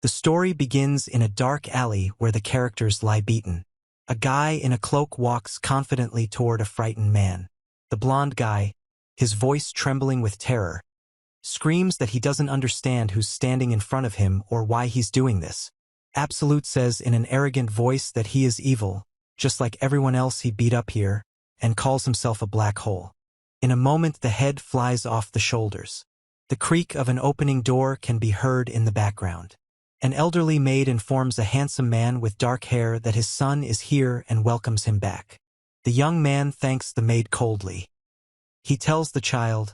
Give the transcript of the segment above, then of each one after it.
The story begins in a dark alley where the characters lie beaten. A guy in a cloak walks confidently toward a frightened man. The blonde guy, his voice trembling with terror, screams that he doesn't understand who's standing in front of him or why he's doing this. Absolute says in an arrogant voice that he is evil, just like everyone else he beat up here, and calls himself a black hole. In a moment the head flies off the shoulders. The creak of an opening door can be heard in the background. An elderly maid informs a handsome man with dark hair that his son is here and welcomes him back. The young man thanks the maid coldly. He tells the child,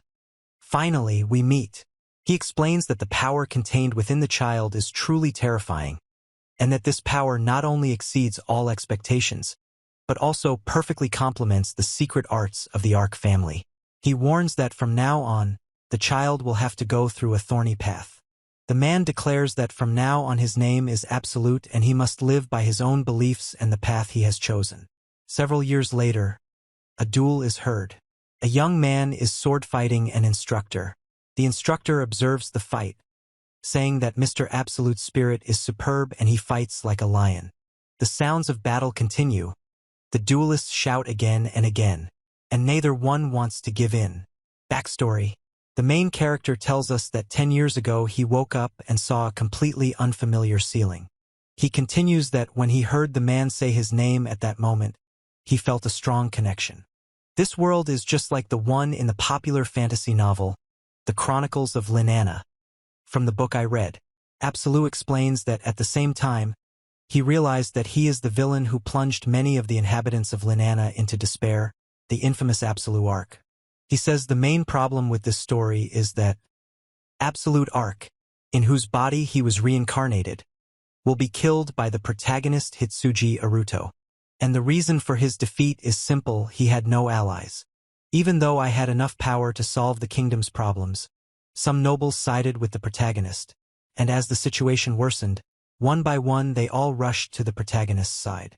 "Finally, we meet." He explains that the power contained within the child is truly terrifying, and that this power not only exceeds all expectations, but also perfectly complements the secret arts of the Ark family. He warns that from now on, the child will have to go through a thorny path. The man declares that from now on his name is Absolute and he must live by his own beliefs and the path he has chosen. Several years later, a duel is heard. A young man is sword-fighting an instructor. The instructor observes the fight, saying that Mr. Absolute's spirit is superb and he fights like a lion. The sounds of battle continue. The duelists shout again and again, and neither one wants to give in. Backstory. The main character tells us that 10 years ago he woke up and saw a completely unfamiliar ceiling. He continues that when he heard the man say his name at that moment, he felt a strong connection. This world is just like the one in the popular fantasy novel, The Chronicles of Linana. From the book I read, Absolute explains that at the same time, he realized that he is the villain who plunged many of the inhabitants of Linana into despair, the infamous Absolute Ark. He says the main problem with this story is that Absolute Ark, in whose body he was reincarnated, will be killed by the protagonist Hitsuji Aruto. And the reason for his defeat is simple: he had no allies. Even though I had enough power to solve the kingdom's problems, some nobles sided with the protagonist, and as the situation worsened, one by one they all rushed to the protagonist's side.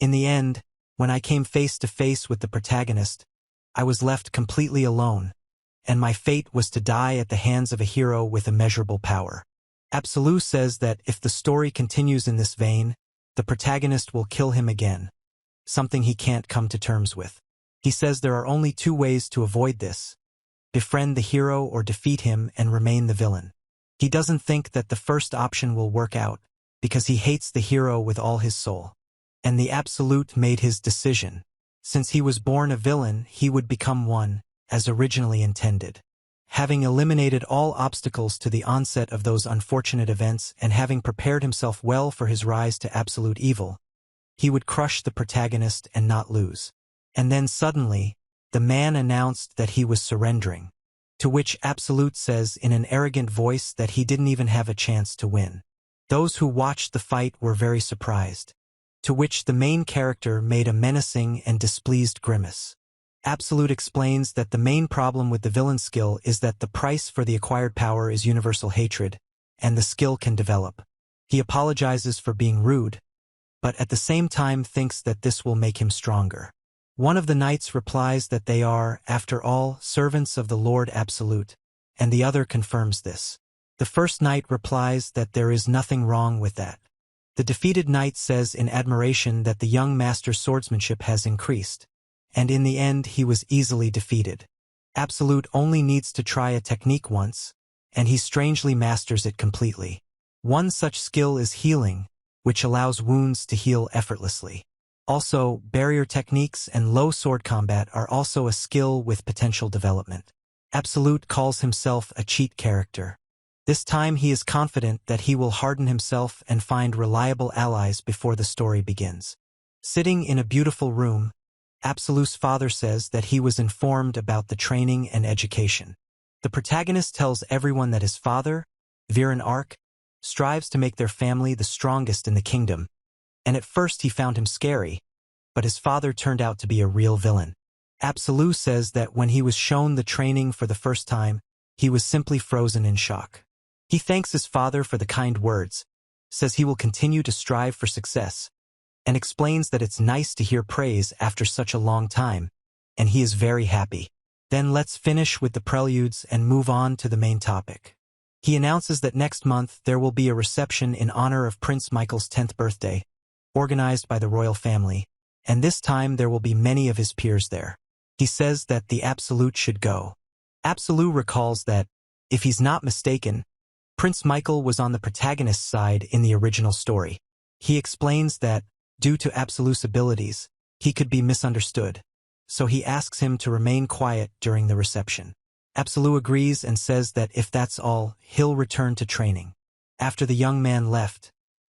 In the end, when I came face to face with the protagonist, I was left completely alone, and my fate was to die at the hands of a hero with immeasurable power. Absolute says that if the story continues in this vein, the protagonist will kill him again, something he can't come to terms with. He says there are only two ways to avoid this: befriend the hero or defeat him and remain the villain. He doesn't think that the first option will work out, because he hates the hero with all his soul. And the Absolute made his decision. Since he was born a villain, he would become one, as originally intended. Having eliminated all obstacles to the onset of those unfortunate events and having prepared himself well for his rise to absolute evil, he would crush the protagonist and not lose. And then suddenly, the man announced that he was surrendering, to which Absolute says in an arrogant voice that he didn't even have a chance to win. Those who watched the fight were very surprised, to which the main character made a menacing and displeased grimace. Absolute explains that the main problem with the villain skill is that the price for the acquired power is universal hatred, and the skill can develop. He apologizes for being rude, but at the same time thinks that this will make him stronger. One of the knights replies that they are, after all, servants of the Lord Absolute, and the other confirms this. The first knight replies that there is nothing wrong with that. The defeated knight says in admiration that the young master's swordsmanship has increased, and in the end he was easily defeated. Absolute only needs to try a technique once, and he strangely masters it completely. One such skill is healing, which allows wounds to heal effortlessly. Also, barrier techniques and low sword combat are also a skill with potential development. Absolute calls himself a cheat character. This time he is confident that he will harden himself and find reliable allies before the story begins. Sitting in a beautiful room, Absolute's father says that he was informed about the training and education. The protagonist tells everyone that his father, Lyrian Ark, strives to make their family the strongest in the kingdom, and at first he found him scary, but his father turned out to be a real villain. Absolute says that when he was shown the training for the first time, he was simply frozen in shock. He thanks his father for the kind words, says he will continue to strive for success, and explains that it's nice to hear praise after such a long time, and he is very happy. Then let's finish with the preludes and move on to the main topic. He announces that next month there will be a reception in honor of Prince Michael's 10th birthday, organized by the royal family, and this time there will be many of his peers there. He says that the Absolute should go. Absolute recalls that, if he's not mistaken, Prince Michael was on the protagonist's side in the original story. He explains that, due to Absolute's abilities, he could be misunderstood, so he asks him to remain quiet during the reception. Absolute agrees and says that if that's all, he'll return to training. After the young man left,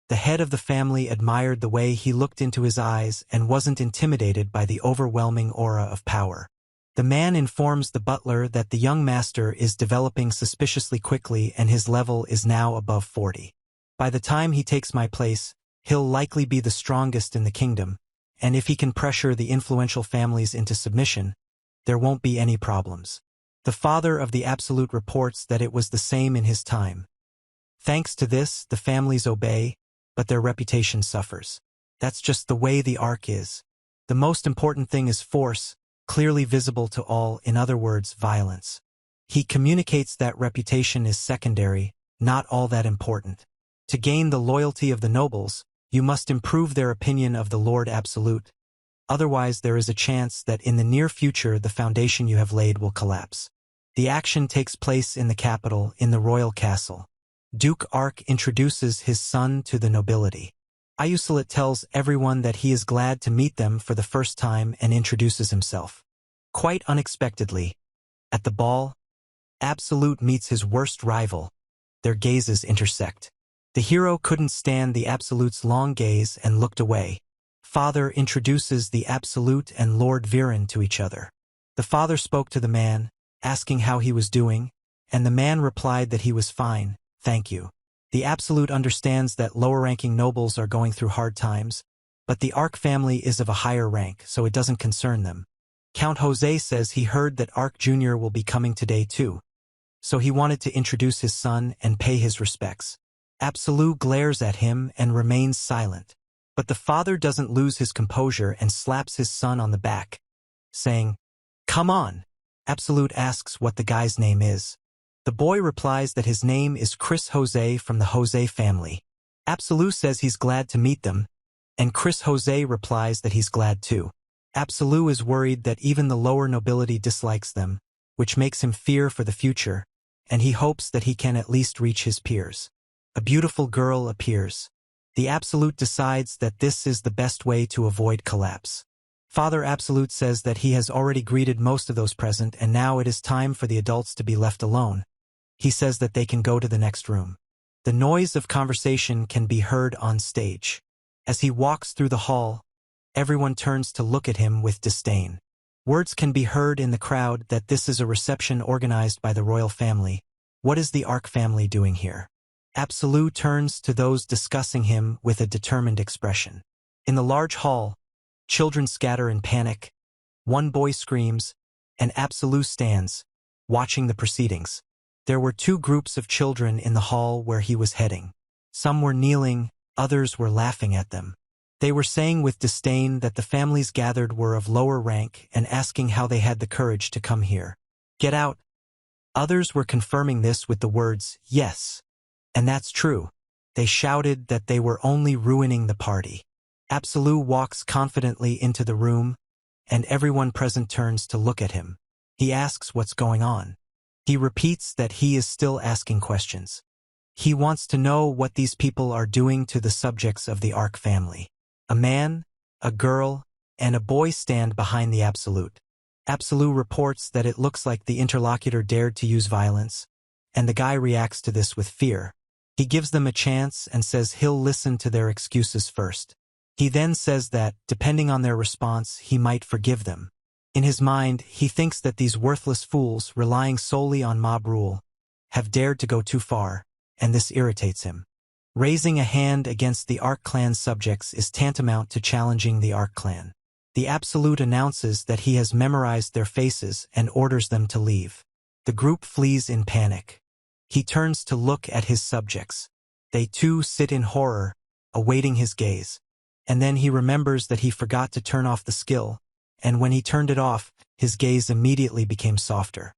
the head of the family admired the way he looked into his eyes and wasn't intimidated by the overwhelming aura of power. The man informs the butler that the young master is developing suspiciously quickly and his level is now above 40. By the time he takes my place, he'll likely be the strongest in the kingdom, and if he can pressure the influential families into submission, there won't be any problems. The father of the Absolute reports that it was the same in his time. Thanks to this, the families obey, but their reputation suffers. That's just the way the Ark is. The most important thing is force, clearly visible to all, in other words, violence. He communicates that reputation is secondary, not all that important. To gain the loyalty of the nobles, you must improve their opinion of the Lord Absolute. Otherwise, there is a chance that in the near future the foundation you have laid will collapse. The action takes place in the capital, in the royal castle. Duke Ark introduces his son to the nobility. Ayusalit tells everyone that he is glad to meet them for the first time and introduces himself. Quite unexpectedly, at the ball, Absolute meets his worst rival. Their gazes intersect. The hero couldn't stand the Absolute's long gaze and looked away. Father introduces the Absolute and Lord Viren to each other. The father spoke to the man, asking how he was doing, and the man replied that he was fine, thank you. The Absolute understands that lower-ranking nobles are going through hard times, but the Ark family is of a higher rank, so it doesn't concern them. Count Jose says he heard that Ark Jr. will be coming today too, so he wanted to introduce his son and pay his respects. Absolute glares at him and remains silent. But the father doesn't lose his composure and slaps his son on the back, saying, "Come on." Absolute asks what the guy's name is. The boy replies that his name is Chris Jose from the Jose family. Absolute says he's glad to meet them, and Chris Jose replies that he's glad too. Absolute is worried that even the lower nobility dislikes them, which makes him fear for the future, and he hopes that he can at least reach his peers. A beautiful girl appears. The Absolute decides that this is the best way to avoid collapse. Father Absolute says that he has already greeted most of those present and now it is time for the adults to be left alone. He says that they can go to the next room. The noise of conversation can be heard on stage. As he walks through the hall, everyone turns to look at him with disdain. Words can be heard in the crowd that this is a reception organized by the royal family. What is the Ark family doing here? Absolute turns to those discussing him with a determined expression. In the large hall, children scatter in panic. One boy screams, and Absolute stands, watching the proceedings. There were two groups of children in the hall where he was heading. Some were kneeling, others were laughing at them. They were saying with disdain that the families gathered were of lower rank and asking how they had the courage to come here. Get out. Others were confirming this with the words, yes. And that's true. They shouted that they were only ruining the party. Absolute walks confidently into the room, and everyone present turns to look at him. He asks what's going on. He repeats that he is still asking questions. He wants to know what these people are doing to the subjects of the Ark family. A man, a girl, and a boy stand behind the Absolute. Absolute reports that it looks like the interlocutor dared to use violence, and the guy reacts to this with fear. He gives them a chance and says he'll listen to their excuses first. He then says that, depending on their response, he might forgive them. In his mind, he thinks that these worthless fools, relying solely on mob rule, have dared to go too far, and this irritates him. Raising a hand against the Ark clan subjects is tantamount to challenging the Ark clan. The Absolute announces that he has memorized their faces and orders them to leave. The group flees in panic. He turns to look at his subjects. They too sit in horror, awaiting his gaze. And then he remembers that he forgot to turn off the skill, and when he turned it off, his gaze immediately became softer.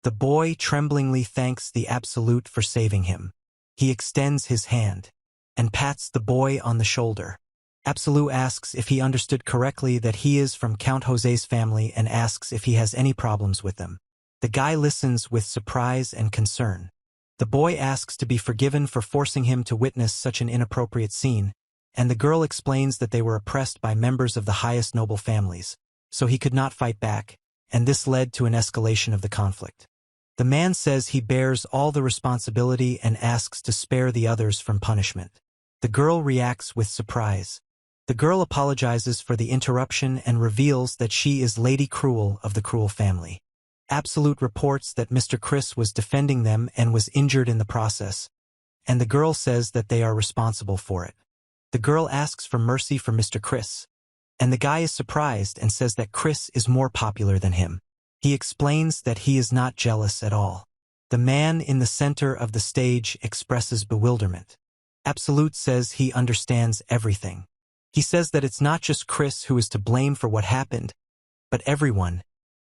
The boy tremblingly thanks the Absolute for saving him. He extends his hand and pats the boy on the shoulder. Absolute asks if he understood correctly that he is from Count Jose's family and asks if he has any problems with them. The guy listens with surprise and concern. The boy asks to be forgiven for forcing him to witness such an inappropriate scene, and the girl explains that they were oppressed by members of the highest noble families, so he could not fight back, and this led to an escalation of the conflict. The man says he bears all the responsibility and asks to spare the others from punishment. The girl reacts with surprise. The girl apologizes for the interruption and reveals that she is Lady Cruel of the Cruel family. Absolute reports that Mr. Chris was defending them and was injured in the process, and the girl says that they are responsible for it. The girl asks for mercy for Mr. Chris, and the guy is surprised and says that Chris is more popular than him. He explains that he is not jealous at all. The man in the center of the stage expresses bewilderment. Absolute says he understands everything. He says that it's not just Chris who is to blame for what happened, but everyone,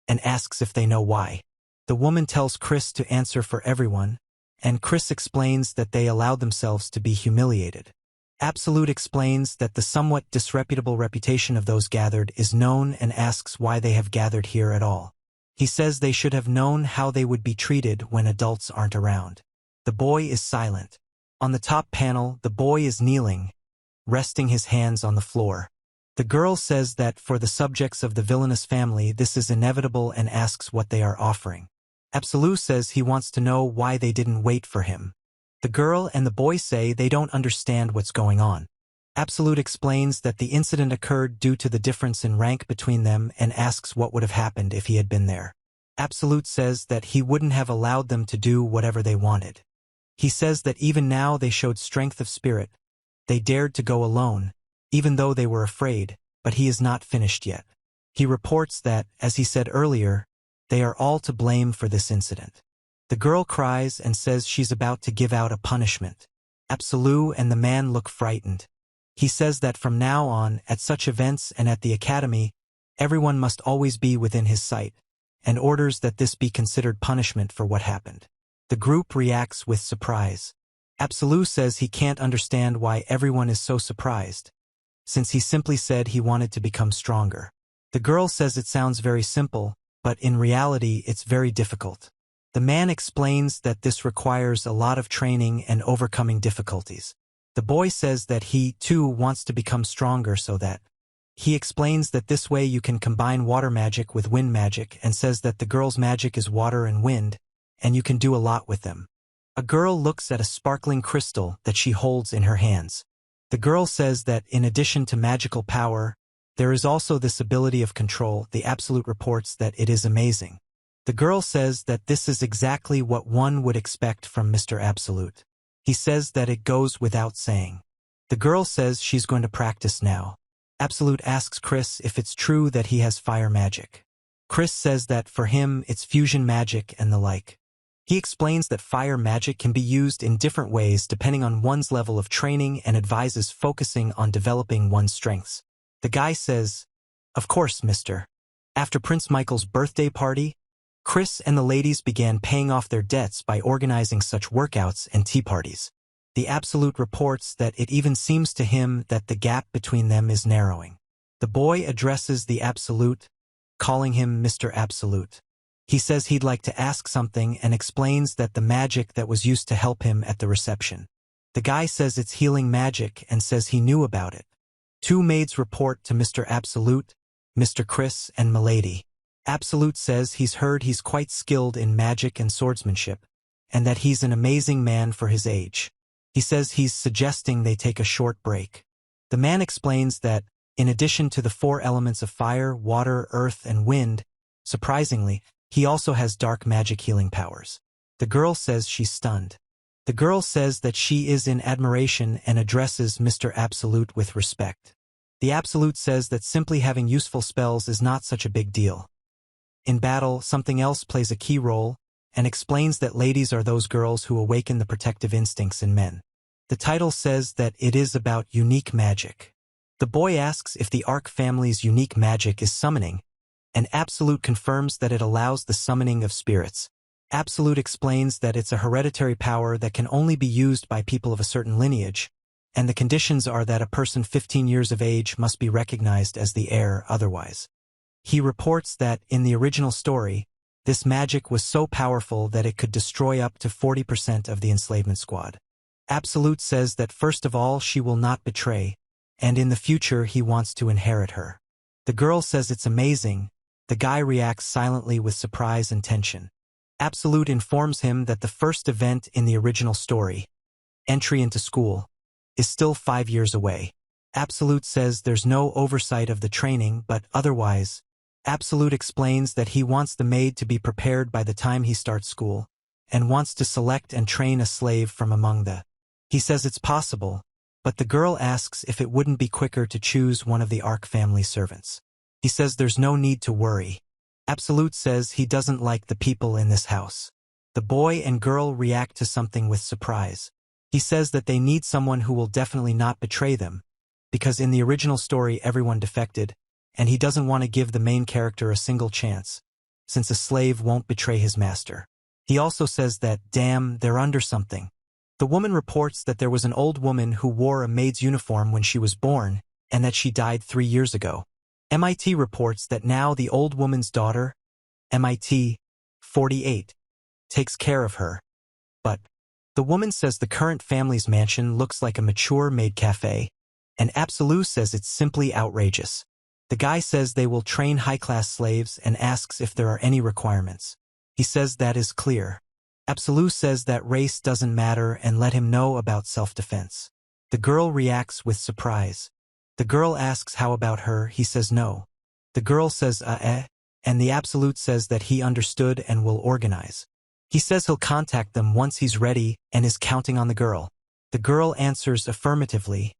and asks if they know why. The woman tells Chris to answer for everyone, and Chris explains that they allowed themselves to be humiliated. Absolute explains that the somewhat disreputable reputation of those gathered is known and asks why they have gathered here at all. He says they should have known how they would be treated when adults aren't around. The boy is silent. On the top panel, the boy is kneeling, resting his hands on the floor. The girl says that for the subjects of the villainous family this is inevitable and asks what they are offering. Absolute says he wants to know why they didn't wait for him. The girl and the boy say they don't understand what's going on. Absolute explains that the incident occurred due to the difference in rank between them and asks what would have happened if he had been there. Absolute says that he wouldn't have allowed them to do whatever they wanted. He says that even now they showed strength of spirit. They dared to go alone, even though they were afraid, but he is not finished yet. He reports that, as he said earlier, they are all to blame for this incident. The girl cries and says she's about to give out a punishment. Absolute and the man look frightened. He says that from now on, at such events and at the academy, everyone must always be within his sight, and orders that this be considered punishment for what happened. The group reacts with surprise. Absolute says he can't understand why everyone is so surprised, since he simply said he wanted to become stronger. The girl says it sounds very simple, but in reality it's very difficult. The man explains that this requires a lot of training and overcoming difficulties. The boy says that he, too, wants to become stronger so that he explains that this way you can combine water magic with wind magic and says that the girl's magic is water and wind, and you can do a lot with them. A girl looks at a sparkling crystal that she holds in her hands. The girl says that in addition to magical power, there is also this ability of control. The Absolute reports that it is amazing. The girl says that this is exactly what one would expect from Mr. Absolute. He says that it goes without saying. The girl says she's going to practice now. Absolute asks Chris if it's true that he has fire magic. Chris says that for him it's fusion magic and the like. He explains that fire magic can be used in different ways depending on one's level of training and advises focusing on developing one's strengths. The guy says, "Of course, mister." After Prince Michael's birthday party, Chris and the ladies began paying off their debts by organizing such workouts and tea parties. The Absolute reports that it even seems to him that the gap between them is narrowing. The boy addresses the Absolute, calling him Mr. Absolute. He says he'd like to ask something and explains that the magic that was used to help him at the reception. The guy says it's healing magic and says he knew about it. Two maids report to Mr. Absolute, Mr. Chris and Milady. Absolute says he's heard he's quite skilled in magic and swordsmanship, and that he's an amazing man for his age. He says he's suggesting they take a short break. The man explains that, in addition to the 4 elements of fire, water, earth, and wind, surprisingly, he also has dark magic healing powers. The girl says she's stunned. The girl says that she is in admiration and addresses Mr. Absolute with respect. The Absolute says that simply having useful spells is not such a big deal. In battle, something else plays a key role, and explains that ladies are those girls who awaken the protective instincts in men. The title says that it is about unique magic. The boy asks if the Ark family's unique magic is summoning, and Absolute confirms that it allows the summoning of spirits. Absolute explains that it's a hereditary power that can only be used by people of a certain lineage, and the conditions are that a person 15 years of age must be recognized as the heir otherwise. He reports that, in the original story, this magic was so powerful that it could destroy up to 40% of the enslavement squad. Absolute says that first of all she will not betray, and in the future he wants to inherit her. The girl says it's amazing. The guy reacts silently with surprise and tension. Absolute informs him that the first event in the original story, entry into school, is still 5 years away. Absolute says there's no oversight of the training, but otherwise, Absolute explains that he wants the maid to be prepared by the time he starts school, and wants to select and train a slave from among the. He says it's possible, but the girl asks if it wouldn't be quicker to choose one of the Ark family servants. He says there's no need to worry. Absolute says he doesn't like the people in this house. The boy and girl react to something with surprise. He says that they need someone who will definitely not betray them, because in the original story everyone defected, and he doesn't want to give the main character a single chance, since a slave won't betray his master. He also says that, damn, they're under something. The woman reports that there was an old woman who wore a maid's uniform when she was born, and that she died 3 years ago. MIT reports that now the old woman's daughter, MIT 48, takes care of her. But the woman says the current family's mansion looks like a mature maid cafe, and Absolute says it's simply outrageous. The guy says they will train high-class slaves and asks if there are any requirements. He says that is clear. Absolute says that race doesn't matter and let him know about self-defense. The girl reacts with surprise. The girl asks how about her. He says no. The girl says and the Absolute says that he understood and will organize. He says he'll contact them once he's ready and is counting on the girl. The girl answers affirmatively,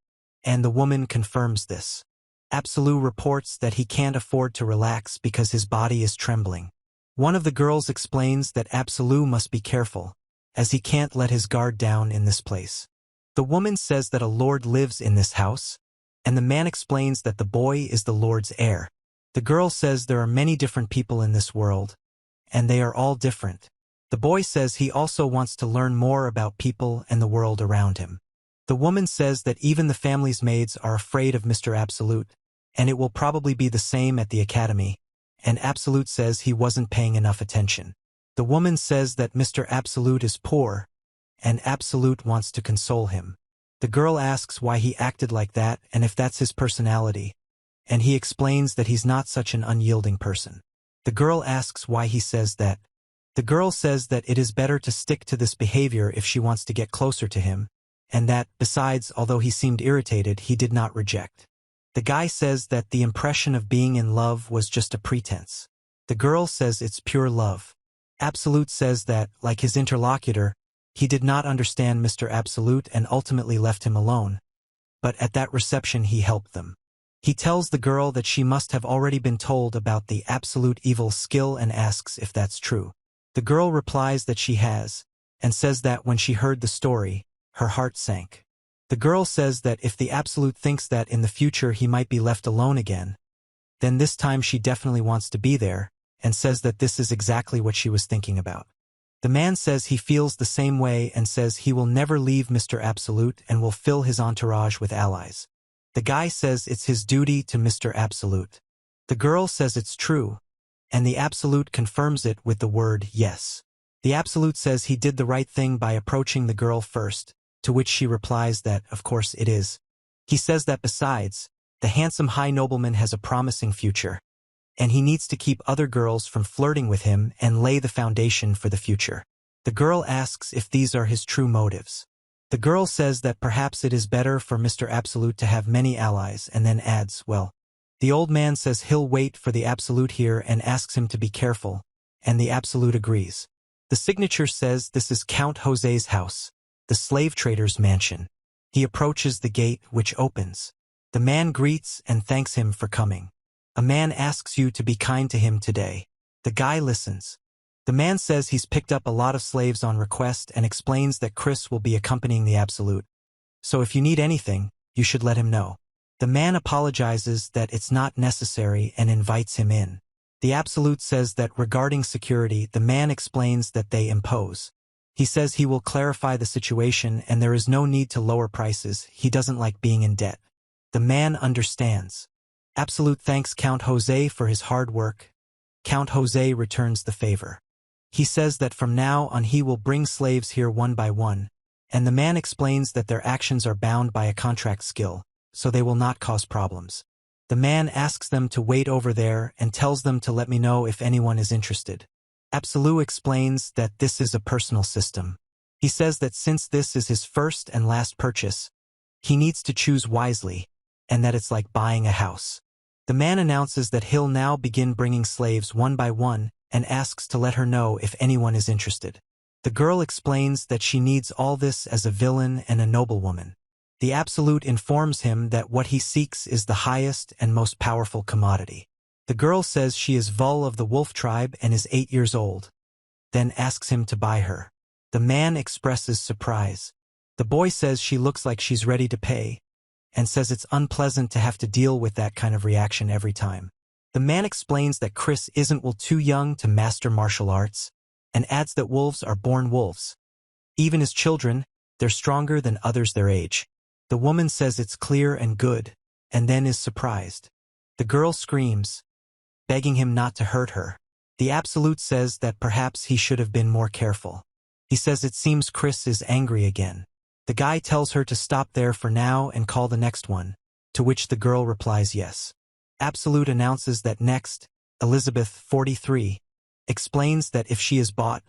and the woman confirms this. Absolute reports that he can't afford to relax because his body is trembling. One of the girls explains that Absolute must be careful, as he can't let his guard down in this place. The woman says that a lord lives in this house, and the man explains that the boy is the lord's heir. The girl says there are many different people in this world, and they are all different. The boy says he also wants to learn more about people and the world around him. The woman says that even the family's maids are afraid of Mr. Absolute, and it will probably be the same at the academy, and Absolute says he wasn't paying enough attention. The woman says that Mr. Absolute is poor, and Absolute wants to console him. The girl asks why he acted like that and if that's his personality, and he explains that he's not such an unyielding person. The girl asks why he says that. The girl says that it is better to stick to this behavior if she wants to get closer to him, and that, besides, although he seemed irritated, he did not reject. The guy says that the impression of being in love was just a pretense. The girl says it's pure love. Absolute says that, like his interlocutor, he did not understand Mr. Absolute and ultimately left him alone. But at that reception he helped them. He tells the girl that she must have already been told about the absolute evil skill and asks if that's true. The girl replies that she has, and says that when she heard the story, her heart sank. The girl says that if the Absolute thinks that in the future he might be left alone again, then this time she definitely wants to be there, and says that this is exactly what she was thinking about. The man says he feels the same way and says he will never leave Mr. Absolute and will fill his entourage with allies. The guy says it's his duty to Mr. Absolute. The girl says it's true, and the Absolute confirms it with the word yes. The Absolute says he did the right thing by approaching the girl first, to which she replies that, of course, it is. He says that besides, the handsome high nobleman has a promising future, and he needs to keep other girls from flirting with him and lay the foundation for the future. The girl asks if these are his true motives. The girl says that perhaps it is better for Mr. Absolute to have many allies, and then adds, well, the old man says he'll wait for the Absolute here and asks him to be careful, and the Absolute agrees. The signature says this is Count Jose's house, the slave trader's mansion. He approaches the gate, which opens. The man greets and thanks him for coming. A man asks you to be kind to him today. The guy listens. The man says he's picked up a lot of slaves on request and explains that Chris will be accompanying the Absolute. So if you need anything, you should let him know. The man apologizes that it's not necessary and invites him in. The Absolute says that regarding security, the man explains that they impose. He says he will clarify the situation and there is no need to lower prices, he doesn't like being in debt. The man understands. Absolute thanks Count Jose for his hard work. Count Jose returns the favor. He says that from now on he will bring slaves here one by one, and the man explains that their actions are bound by a contract skill, so they will not cause problems. The man asks them to wait over there and tells them to let me know if anyone is interested. Absolute explains that this is a personal system. He says that since this is his first and last purchase, he needs to choose wisely, and that it's like buying a house. The man announces that he'll now begin bringing slaves one by one and asks to let her know if anyone is interested. The girl explains that she needs all this as a villain and a noblewoman. The Absolute informs him that what he seeks is the highest and most powerful commodity. The girl says she is Vul of the wolf tribe and is 8 years old, then asks him to buy her. The man expresses surprise. The boy says she looks like she's ready to pay, and says it's unpleasant to have to deal with that kind of reaction every time. The man explains that Chris isn't too young to master martial arts, and adds that wolves are born wolves. Even as children, they're stronger than others their age. The woman says it's clear and good, and then is surprised. The girl screams, begging him not to hurt her. The Absolute says that perhaps he should have been more careful. He says it seems Chris is angry again. The guy tells her to stop there for now and call the next one, to which the girl replies yes. Absolute announces that next, Elizabeth, 43, explains that if she is bought,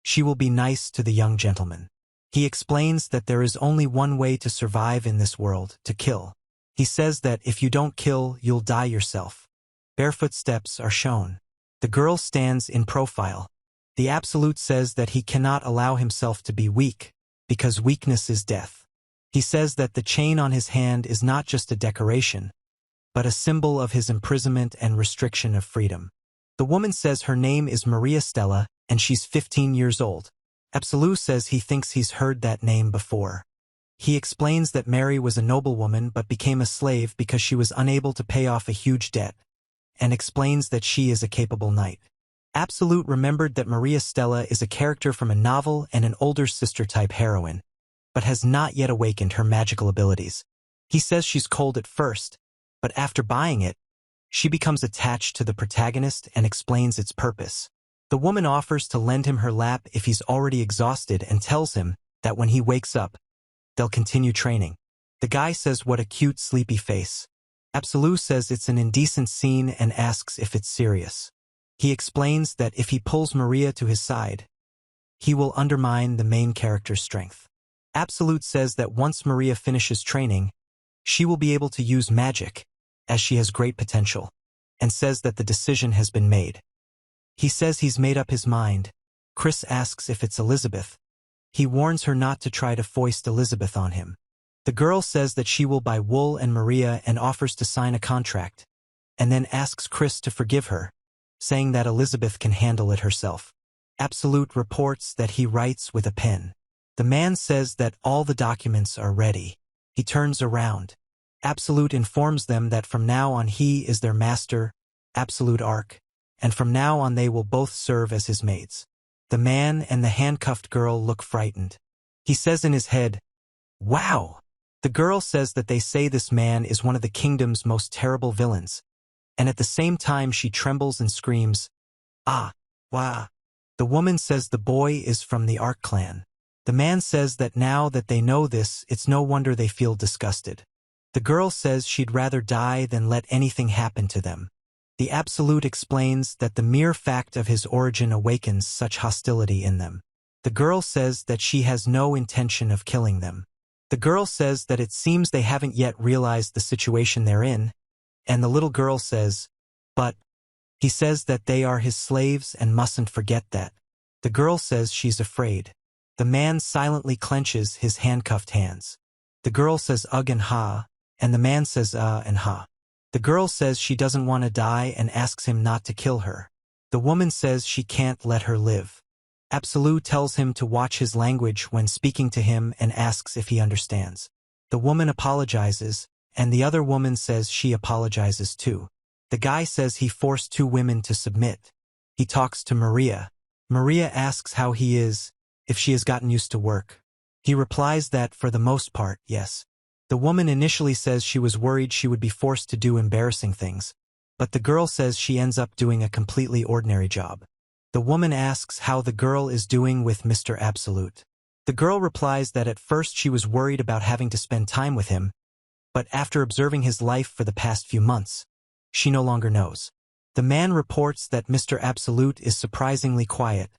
she will be nice to the young gentleman. He explains that there is only one way to survive in this world, to kill. He says that if you don't kill, you'll die yourself. Barefoot steps are shown. The girl stands in profile. The Absolute says that he cannot allow himself to be weak, because weakness is death. He says that the chain on his hand is not just a decoration, but a symbol of his imprisonment and restriction of freedom. The woman says her name is Maria Stella, and she's 15 years old. Absolute says he thinks he's heard that name before. He explains that Mary was a noblewoman but became a slave because she was unable to pay off a huge debt, and explains that she is a capable knight. Absolute remembered that Maria Stella is a character from a novel and an older sister-type heroine, but has not yet awakened her magical abilities. He says she's cold at first, but after buying it, she becomes attached to the protagonist and explains its purpose. The woman offers to lend him her lap if he's already exhausted and tells him that when he wakes up, they'll continue training. The guy says what a cute sleepy face. Absolute says it's an indecent scene and asks if it's serious. He explains that if he pulls Maria to his side, he will undermine the main character's strength. Absolute says that once Maria finishes training, she will be able to use magic, as she has great potential, and says that the decision has been made. He says he's made up his mind. Chris asks if it's Elizabeth. He warns her not to try to foist Elizabeth on him. The girl says that she will buy Wool and Maria and offers to sign a contract, and then asks Chris to forgive her, saying that Elizabeth can handle it herself. Absolute reports that he writes with a pen. The man says that all the documents are ready. He turns around. Absolute informs them that from now on he is their master, Absolute Ark, and from now on they will both serve as his maids. The man and the handcuffed girl look frightened. He says in his head, "Wow!" The girl says that they say this man is one of the kingdom's most terrible villains, and at the same time she trembles and screams, "Ah! Wah!" The woman says the boy is from the Ark clan. The man says that now that they know this, it's no wonder they feel disgusted. The girl says she'd rather die than let anything happen to them. The Absolute explains that the mere fact of his origin awakens such hostility in them. The girl says that she has no intention of killing them. The girl says that it seems they haven't yet realized the situation they're in, and the little girl says, "But," he says that they are his slaves and mustn't forget that. The girl says she's afraid. The man silently clenches his handcuffed hands. The girl says ugh and ha, and the man says and ha. The girl says she doesn't want to die and asks him not to kill her. The woman says she can't let her live. Absolute tells him to watch his language when speaking to him and asks if he understands. The woman apologizes, and the other woman says she apologizes too. The guy says he forced 2 women to submit. He talks to Maria. Maria asks how he is, if she has gotten used to work. He replies that, for the most part, yes. The woman initially says she was worried she would be forced to do embarrassing things, but the girl says she ends up doing a completely ordinary job. The woman asks how the girl is doing with Mr. Absolute. The girl replies that at first she was worried about having to spend time with him, but after observing his life for the past few months, she no longer knows. The man reports that Mr. Absolute is surprisingly quiet,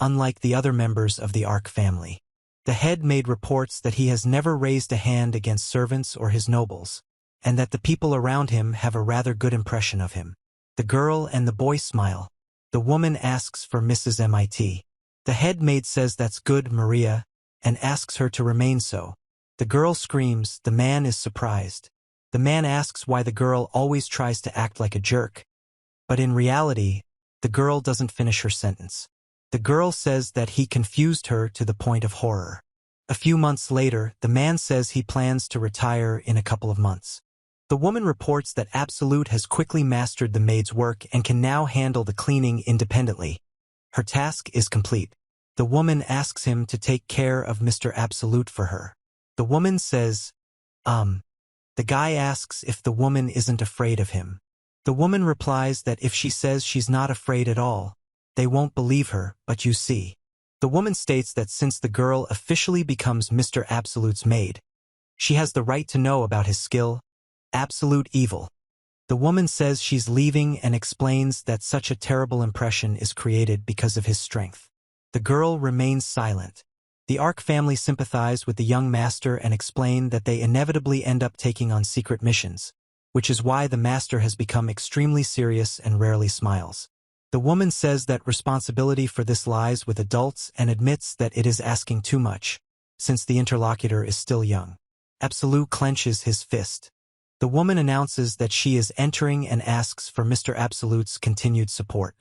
unlike the other members of the Ark family. The head maid reports that he has never raised a hand against servants or his nobles, and that the people around him have a rather good impression of him. The girl and the boy smile. The woman asks for Mrs. MIT. The head maid says that's good, Maria, and asks her to remain so. The girl screams. The man is surprised. The man asks why the girl always tries to act like a jerk, but in reality, the girl doesn't finish her sentence. The girl says that he confused her to the point of horror. A few months later, the man says he plans to retire in a couple of months. The woman reports that Absolute has quickly mastered the maid's work and can now handle the cleaning independently. Her task is complete. The woman asks him to take care of Mr. Absolute for her. The woman says, The guy asks if the woman isn't afraid of him. The woman replies that if she says she's not afraid at all, they won't believe her, but you see. The woman states that since the girl officially becomes Mr. Absolute's maid, she has the right to know about his skill, absolute evil. The woman says she's leaving and explains that such a terrible impression is created because of his strength. The girl remains silent. The Ark family sympathize with the young master and explain that they inevitably end up taking on secret missions, which is why the master has become extremely serious and rarely smiles. The woman says that responsibility for this lies with adults and admits that it is asking too much, since the interlocutor is still young. Absolute clenches his fist. The woman announces that she is entering and asks for Mr. Absolute's continued support.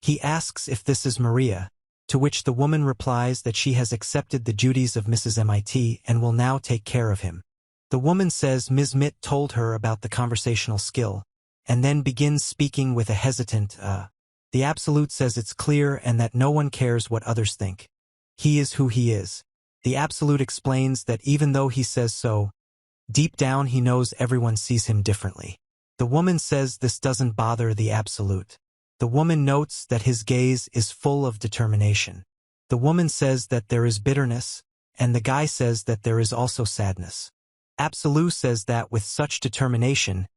He asks if this is Maria, to which the woman replies that she has accepted the duties of Mrs. MIT and will now take care of him. The woman says Ms. Mitt told her about the conversational skill, and then begins speaking with a hesitant, The Absolute says it's clear and that no one cares what others think. He is who he is. The Absolute explains that even though he says so, deep down he knows everyone sees him differently. The woman says this doesn't bother the Absolute. The woman notes that his gaze is full of determination. The woman says that there is bitterness, and the guy says that there is also sadness. Absolute says that with such determination,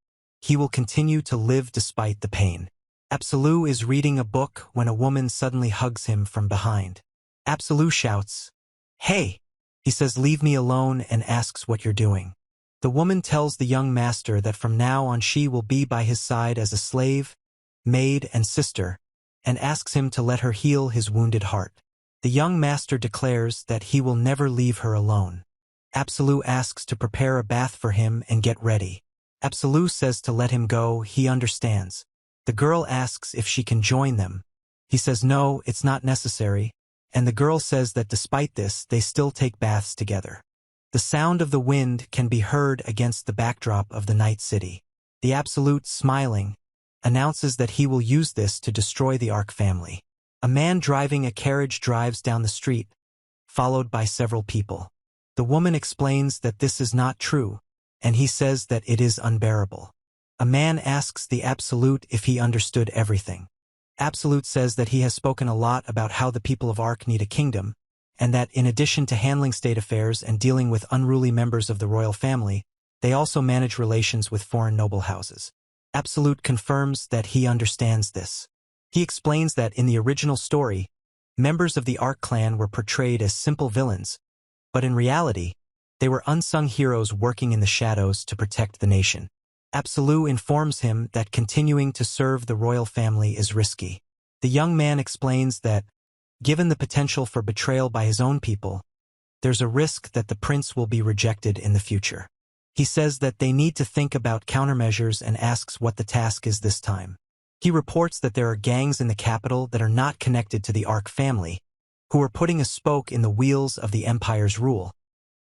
he will continue to live despite the pain. Absolute is reading a book when a woman suddenly hugs him from behind. Absolute shouts, "Hey!" He says, "Leave me alone," and asks what you're doing. The woman tells the young master that from now on she will be by his side as a slave, maid, and sister, and asks him to let her heal his wounded heart. The young master declares that he will never leave her alone. Absolute asks to prepare a bath for him and get ready. Absolute says to let him go, he understands. The girl asks if she can join them. He says no, it's not necessary, and the girl says that despite this, they still take baths together. The sound of the wind can be heard against the backdrop of the night city. The Absolute, smiling, announces that he will use this to destroy the Ark family. A man driving a carriage drives down the street, followed by several people. The woman explains that this is not true, and he says that it is unbearable. A man asks the Absolute if he understood everything. Absolute says that he has spoken a lot about how the people of Ark need a kingdom, and that in addition to handling state affairs and dealing with unruly members of the royal family, they also manage relations with foreign noble houses. Absolute confirms that he understands this. He explains that in the original story, members of the Ark clan were portrayed as simple villains, but in reality, they were unsung heroes working in the shadows to protect the nation. Absolute informs him that continuing to serve the royal family is risky. The young man explains that, given the potential for betrayal by his own people, there's a risk that the prince will be rejected in the future. He says that they need to think about countermeasures and asks what the task is this time. He reports that there are gangs in the capital that are not connected to the Ark family, who are putting a spoke in the wheels of the empire's rule,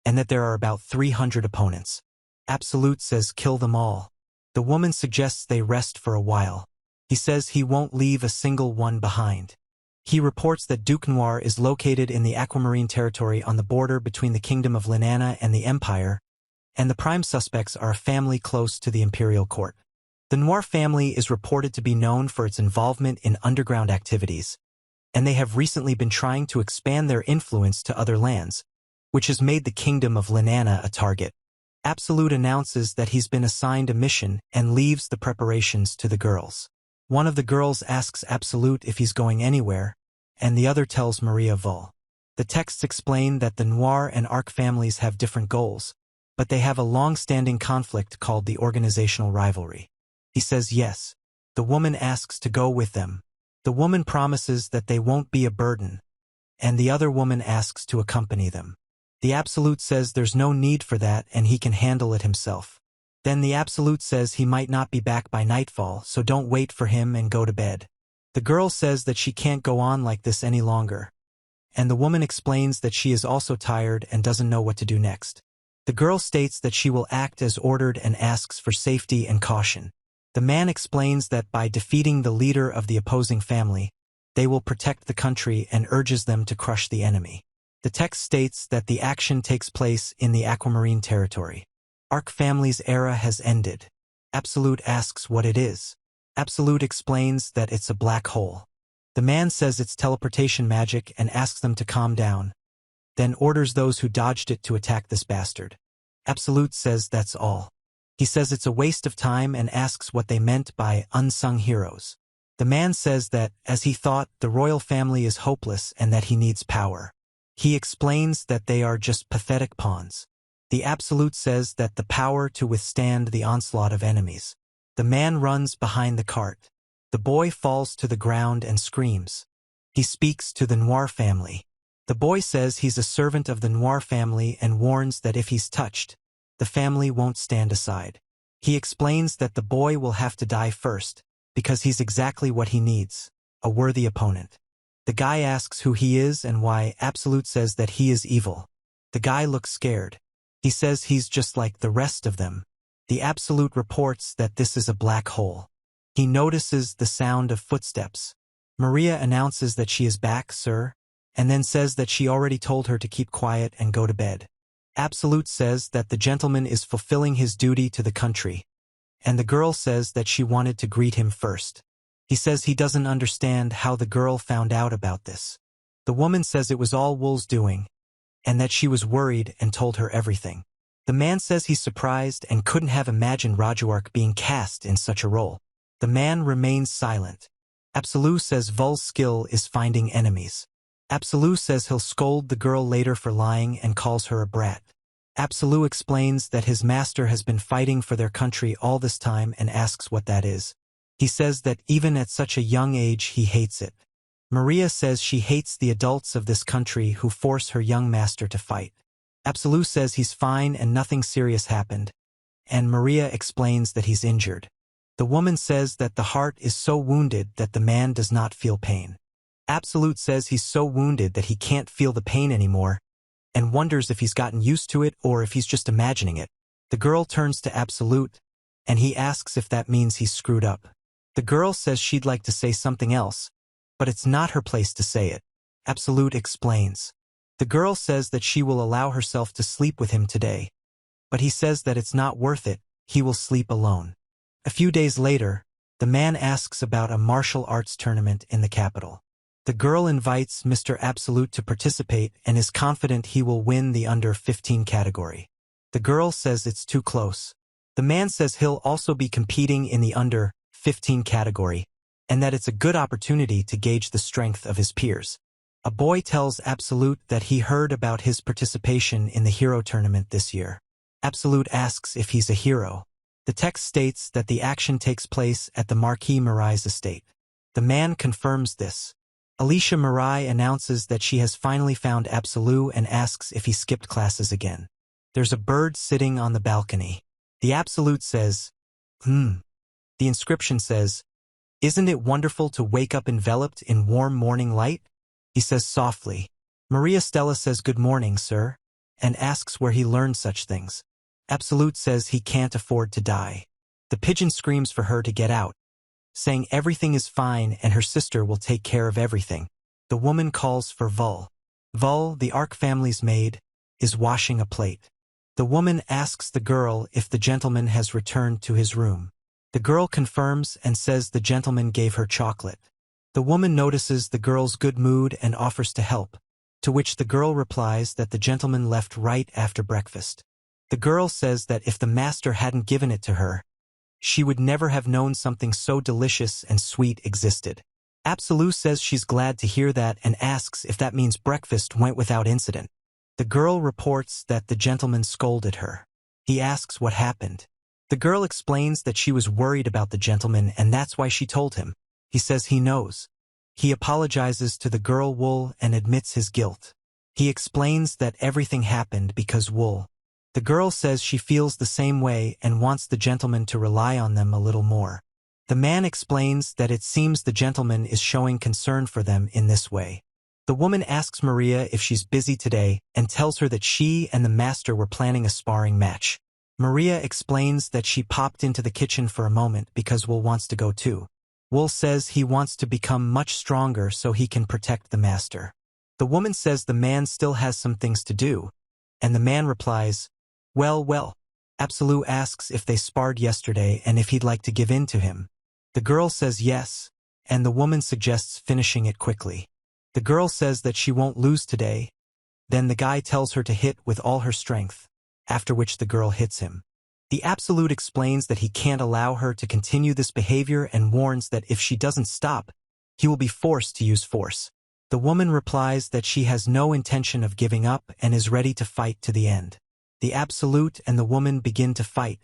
and that there are about 300 opponents. Absolute says kill them all. The woman suggests they rest for a while. He says he won't leave a single one behind. He reports that Duke Noir is located in the Aquamarine territory on the border between the Kingdom of Linana and the Empire, and the prime suspects are a family close to the imperial court. The Noir family is reported to be known for its involvement in underground activities, and they have recently been trying to expand their influence to other lands, which has made the Kingdom of Linana a target. Absolute announces that he's been assigned a mission and leaves the preparations to the girls. One of the girls asks Absolute if he's going anywhere, and the other tells Maria Vull. The texts explain that the Noir and Ark families have different goals, but they have a long-standing conflict called the organizational rivalry. He says yes. The woman asks to go with them. The woman promises that they won't be a burden, and the other woman asks to accompany them. The Absolute says there's no need for that and he can handle it himself. Then the Absolute says he might not be back by nightfall, so don't wait for him and go to bed. The girl says that she can't go on like this any longer, and the woman explains that she is also tired and doesn't know what to do next. The girl states that she will act as ordered and asks for safety and caution. The man explains that by defeating the leader of the opposing family, they will protect the country and urges them to crush the enemy. The text states that the action takes place in the Aquamarine territory. Ark family's era has ended. Absolute asks what it is. Absolute explains that it's a black hole. The man says it's teleportation magic and asks them to calm down, then orders those who dodged it to attack this bastard. Absolute says that's all. He says it's a waste of time and asks what they meant by unsung heroes. The man says that, as he thought, the royal family is hopeless and that he needs power. He explains that they are just pathetic pawns. The Absolute says that the power to withstand the onslaught of enemies. The man runs behind the cart. The boy falls to the ground and screams. He speaks to the Noir family. The boy says he's a servant of the Noir family and warns that if he's touched, the family won't stand aside. He explains that the boy will have to die first, because he's exactly what he needs, a worthy opponent. The guy asks who he is and why. Absolute says that he is evil. The guy looks scared. He says he's just like the rest of them. The Absolute reports that this is a black hole. He notices the sound of footsteps. Maria announces that she is back, sir, and then says that she already told her to keep quiet and go to bed. Absolute says that the gentleman is fulfilling his duty to the country, and the girl says that she wanted to greet him first. He says he doesn't understand how the girl found out about this. The woman says it was all Wool's doing, and that she was worried and told her everything. The man says he's surprised and couldn't have imagined Rajuark being cast in such a role. The man remains silent. Absolute says Vull's skill is finding enemies. Absolute says he'll scold the girl later for lying and calls her a brat. Absolute explains that his master has been fighting for their country all this time and asks what that is. He says that even at such a young age he hates it. Maria says she hates the adults of this country who force her young master to fight. Absolute says he's fine and nothing serious happened, and Maria explains that he's injured. The woman says that the heart is so wounded that the man does not feel pain. Absolute says he's so wounded that he can't feel the pain anymore, and wonders if he's gotten used to it or if he's just imagining it. The girl turns to Absolute, and he asks if that means he's screwed up. The girl says she'd like to say something else, but it's not her place to say it. Absolute explains. The girl says that she will allow herself to sleep with him today, but he says that it's not worth it, he will sleep alone. A few days later, the man asks about a martial arts tournament in the capital. The girl invites Mr. Absolute to participate and is confident he will win the under 15 category. The girl says it's too close. The man says he'll also be competing in the under 15 category, and that it's a good opportunity to gauge the strength of his peers. A boy tells Absolute that he heard about his participation in the hero tournament this year. Absolute asks if he's a hero. The text states that the action takes place at the Marquis Marai's estate. The man confirms this. Alicia Marai announces that she has finally found Absolute and asks if he skipped classes again. There's a bird sitting on the balcony. The Absolute says, The inscription says, "Isn't it wonderful to wake up enveloped in warm morning light?" He says softly. Maria Stella says good morning, sir, and asks where he learned such things. Absolute says he can't afford to die. The pigeon screams for her to get out, saying everything is fine and her sister will take care of everything. The woman calls for Vul. Vul, the Ark family's maid, is washing a plate. The woman asks the girl if the gentleman has returned to his room. The girl confirms and says the gentleman gave her chocolate. The woman notices the girl's good mood and offers to help, to which the girl replies that the gentleman left right after breakfast. The girl says that if the master hadn't given it to her, she would never have known something so delicious and sweet existed. Absolute says she's glad to hear that and asks if that means breakfast went without incident. The girl reports that the gentleman scolded her. He asks what happened. The girl explains that she was worried about the gentleman and that's why she told him. He says he knows. He apologizes to the girl Wool and admits his guilt. He explains that everything happened because Wool. The girl says she feels the same way and wants the gentleman to rely on them a little more. The man explains that it seems the gentleman is showing concern for them in this way. The woman asks Maria if she's busy today and tells her that she and the master were planning a sparring match. Maria explains that she popped into the kitchen for a moment because Wool wants to go too. Wool says he wants to become much stronger so he can protect the master. The woman says the man still has some things to do, and the man replies, well. Absolute asks if they sparred yesterday and if he'd like to give in to him. The girl says yes, and the woman suggests finishing it quickly. The girl says that she won't lose today. Then the guy tells her to hit with all her strength, after which the girl hits him. The Absolute explains that he can't allow her to continue this behavior and warns that if she doesn't stop, he will be forced to use force. The woman replies that she has no intention of giving up and is ready to fight to the end. The Absolute and the woman begin to fight,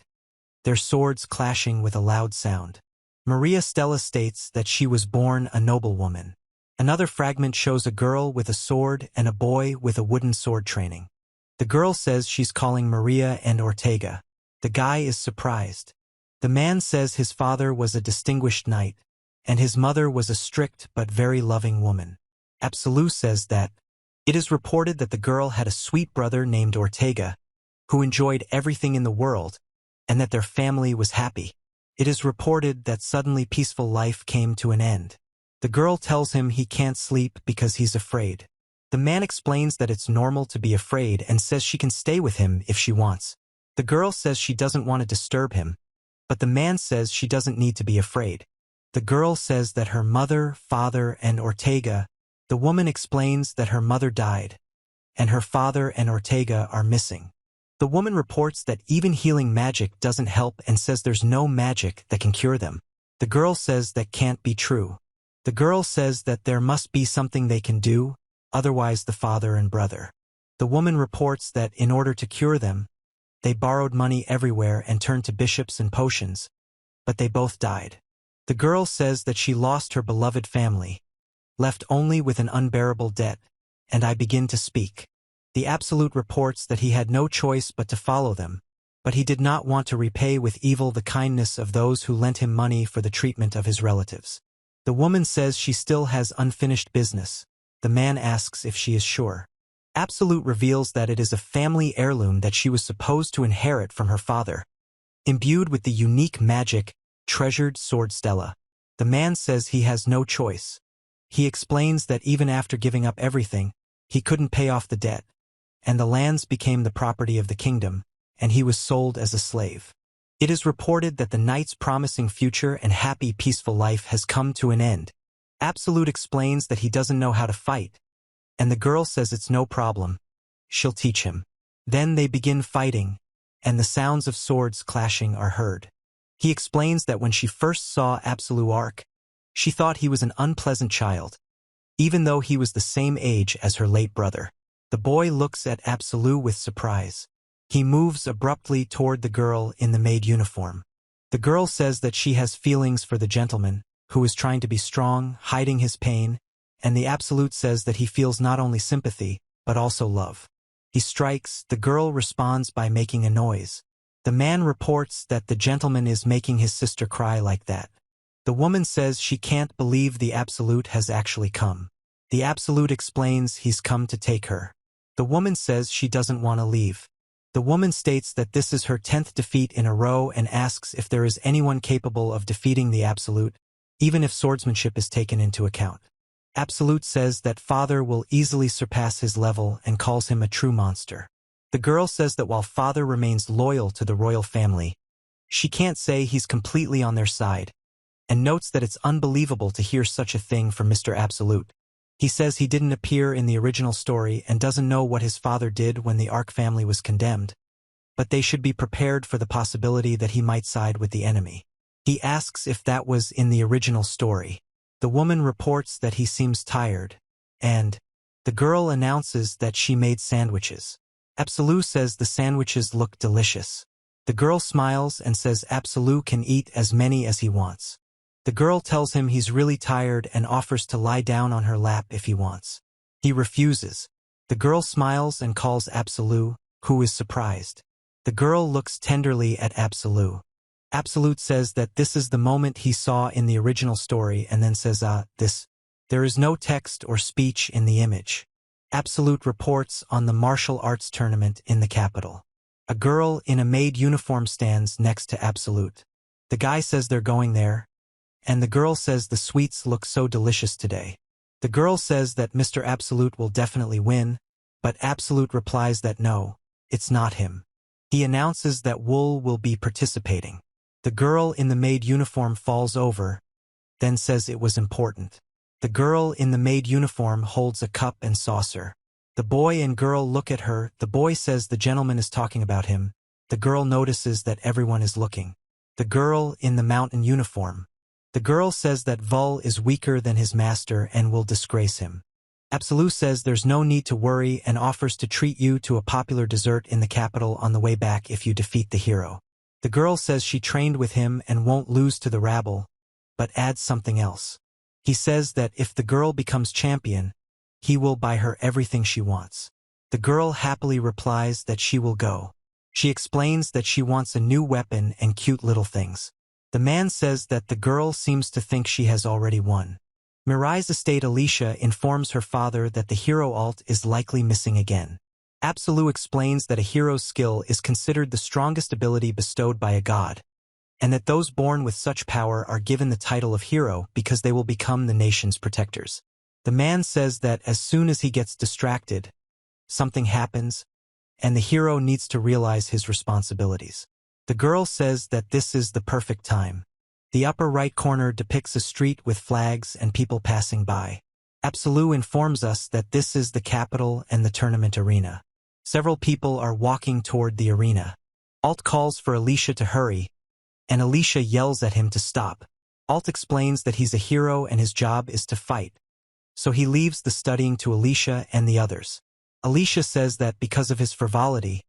their swords clashing with a loud sound. Maria Stella states that she was born a noblewoman. Another fragment shows a girl with a sword and a boy with a wooden sword training. The girl says she's calling Maria and Ortega. The guy is surprised. The man says his father was a distinguished knight, and his mother was a strict but very loving woman. Absolute says that it is reported that the girl had a sweet brother named Ortega, who enjoyed everything in the world, and that their family was happy. It is reported that suddenly peaceful life came to an end. The girl tells him he can't sleep because he's afraid. The man explains that it's normal to be afraid and says she can stay with him if she wants. The girl says she doesn't want to disturb him, but the man says she doesn't need to be afraid. The girl says that her mother, father, and Ortega. The woman explains that her mother died, and her father and Ortega are missing. The woman reports that even healing magic doesn't help and says there's no magic that can cure them. The girl says that can't be true. The girl says that there must be something they can do, otherwise the father and brother. The woman reports that in order to cure them, they borrowed money everywhere and turned to bishops and potions, but they both died. The girl says that she lost her beloved family, left only with an unbearable debt, and I begin to speak. The Absolute reports that he had no choice but to follow them, but he did not want to repay with evil the kindness of those who lent him money for the treatment of his relatives. The woman says she still has unfinished business. The man asks if she is sure. Absolute reveals that it is a family heirloom that she was supposed to inherit from her father, imbued with the unique magic, treasured sword stela. The man says he has no choice. He explains that even after giving up everything, he couldn't pay off the debt, and the lands became the property of the kingdom, and he was sold as a slave. It is reported that the knight's promising future and happy peaceful life has come to an end. Absolute explains that he doesn't know how to fight, and the girl says it's no problem. She'll teach him. Then they begin fighting, and the sounds of swords clashing are heard. He explains that when she first saw Absolute Ark, she thought he was an unpleasant child, even though he was the same age as her late brother. The boy looks at Absolute with surprise. He moves abruptly toward the girl in the maid uniform. The girl says that she has feelings for the gentleman, who is trying to be strong, hiding his pain, and the Absolute says that he feels not only sympathy, but also love. He strikes. The girl responds by making a noise. The man reports that the gentleman is making his sister cry like that. The woman says she can't believe the Absolute has actually come. The Absolute explains he's come to take her. The woman says she doesn't want to leave. The woman states that this is her 10th defeat in a row and asks if there is anyone capable of defeating the Absolute, even if swordsmanship is taken into account. Absolute says that Father will easily surpass his level and calls him a true monster. The girl says that while Father remains loyal to the royal family, she can't say he's completely on their side, and notes that it's unbelievable to hear such a thing from Mr. Absolute. He says he didn't appear in the original story and doesn't know what his father did when the Ark family was condemned, but they should be prepared for the possibility that he might side with the enemy. He asks if that was in the original story. The woman reports that he seems tired, and the girl announces that she made sandwiches. Absolute says the sandwiches look delicious. The girl smiles and says Absolute can eat as many as he wants. The girl tells him he's really tired and offers to lie down on her lap if he wants. He refuses. The girl smiles and calls Absolute, who is surprised. The girl looks tenderly at Absolute. Absolute says that this is the moment he saw in the original story and then says, there is no text or speech in the image. Absolute reports on the martial arts tournament in the capital. A girl in a maid uniform stands next to Absolute. The guy says they're going there, and the girl says the sweets look so delicious today. The girl says that Mr. Absolute will definitely win, but Absolute replies that no, it's not him. He announces that Wool will be participating. The girl in the maid uniform falls over, then says it was important. The girl in the maid uniform holds a cup and saucer. The boy and girl look at her. The boy says the gentleman is talking about him. The girl notices that everyone is looking. The girl in the mountain uniform. The girl says that Vul is weaker than his master and will disgrace him. Absolute says there's no need to worry and offers to treat you to a popular dessert in the capital on the way back if you defeat the hero. The girl says she trained with him and won't lose to the rabble, but adds something else. He says that if the girl becomes champion, he will buy her everything she wants. The girl happily replies that she will go. She explains that she wants a new weapon and cute little things. The man says that the girl seems to think she has already won. Mirai's estate Alicia informs her father that the hero alt is likely missing again. Absolute explains that a hero's skill is considered the strongest ability bestowed by a god, and that those born with such power are given the title of hero because they will become the nation's protectors. The man says that as soon as he gets distracted, something happens, and the hero needs to realize his responsibilities. The girl says that this is the perfect time. The upper right corner depicts a street with flags and people passing by. Absolute informs us that this is the capital and the tournament arena. Several people are walking toward the arena. Alt calls for Alicia to hurry, and Alicia yells at him to stop. Alt explains that he's a hero and his job is to fight, so he leaves the studying to Alicia and the others. Alicia says that because of his frivolity,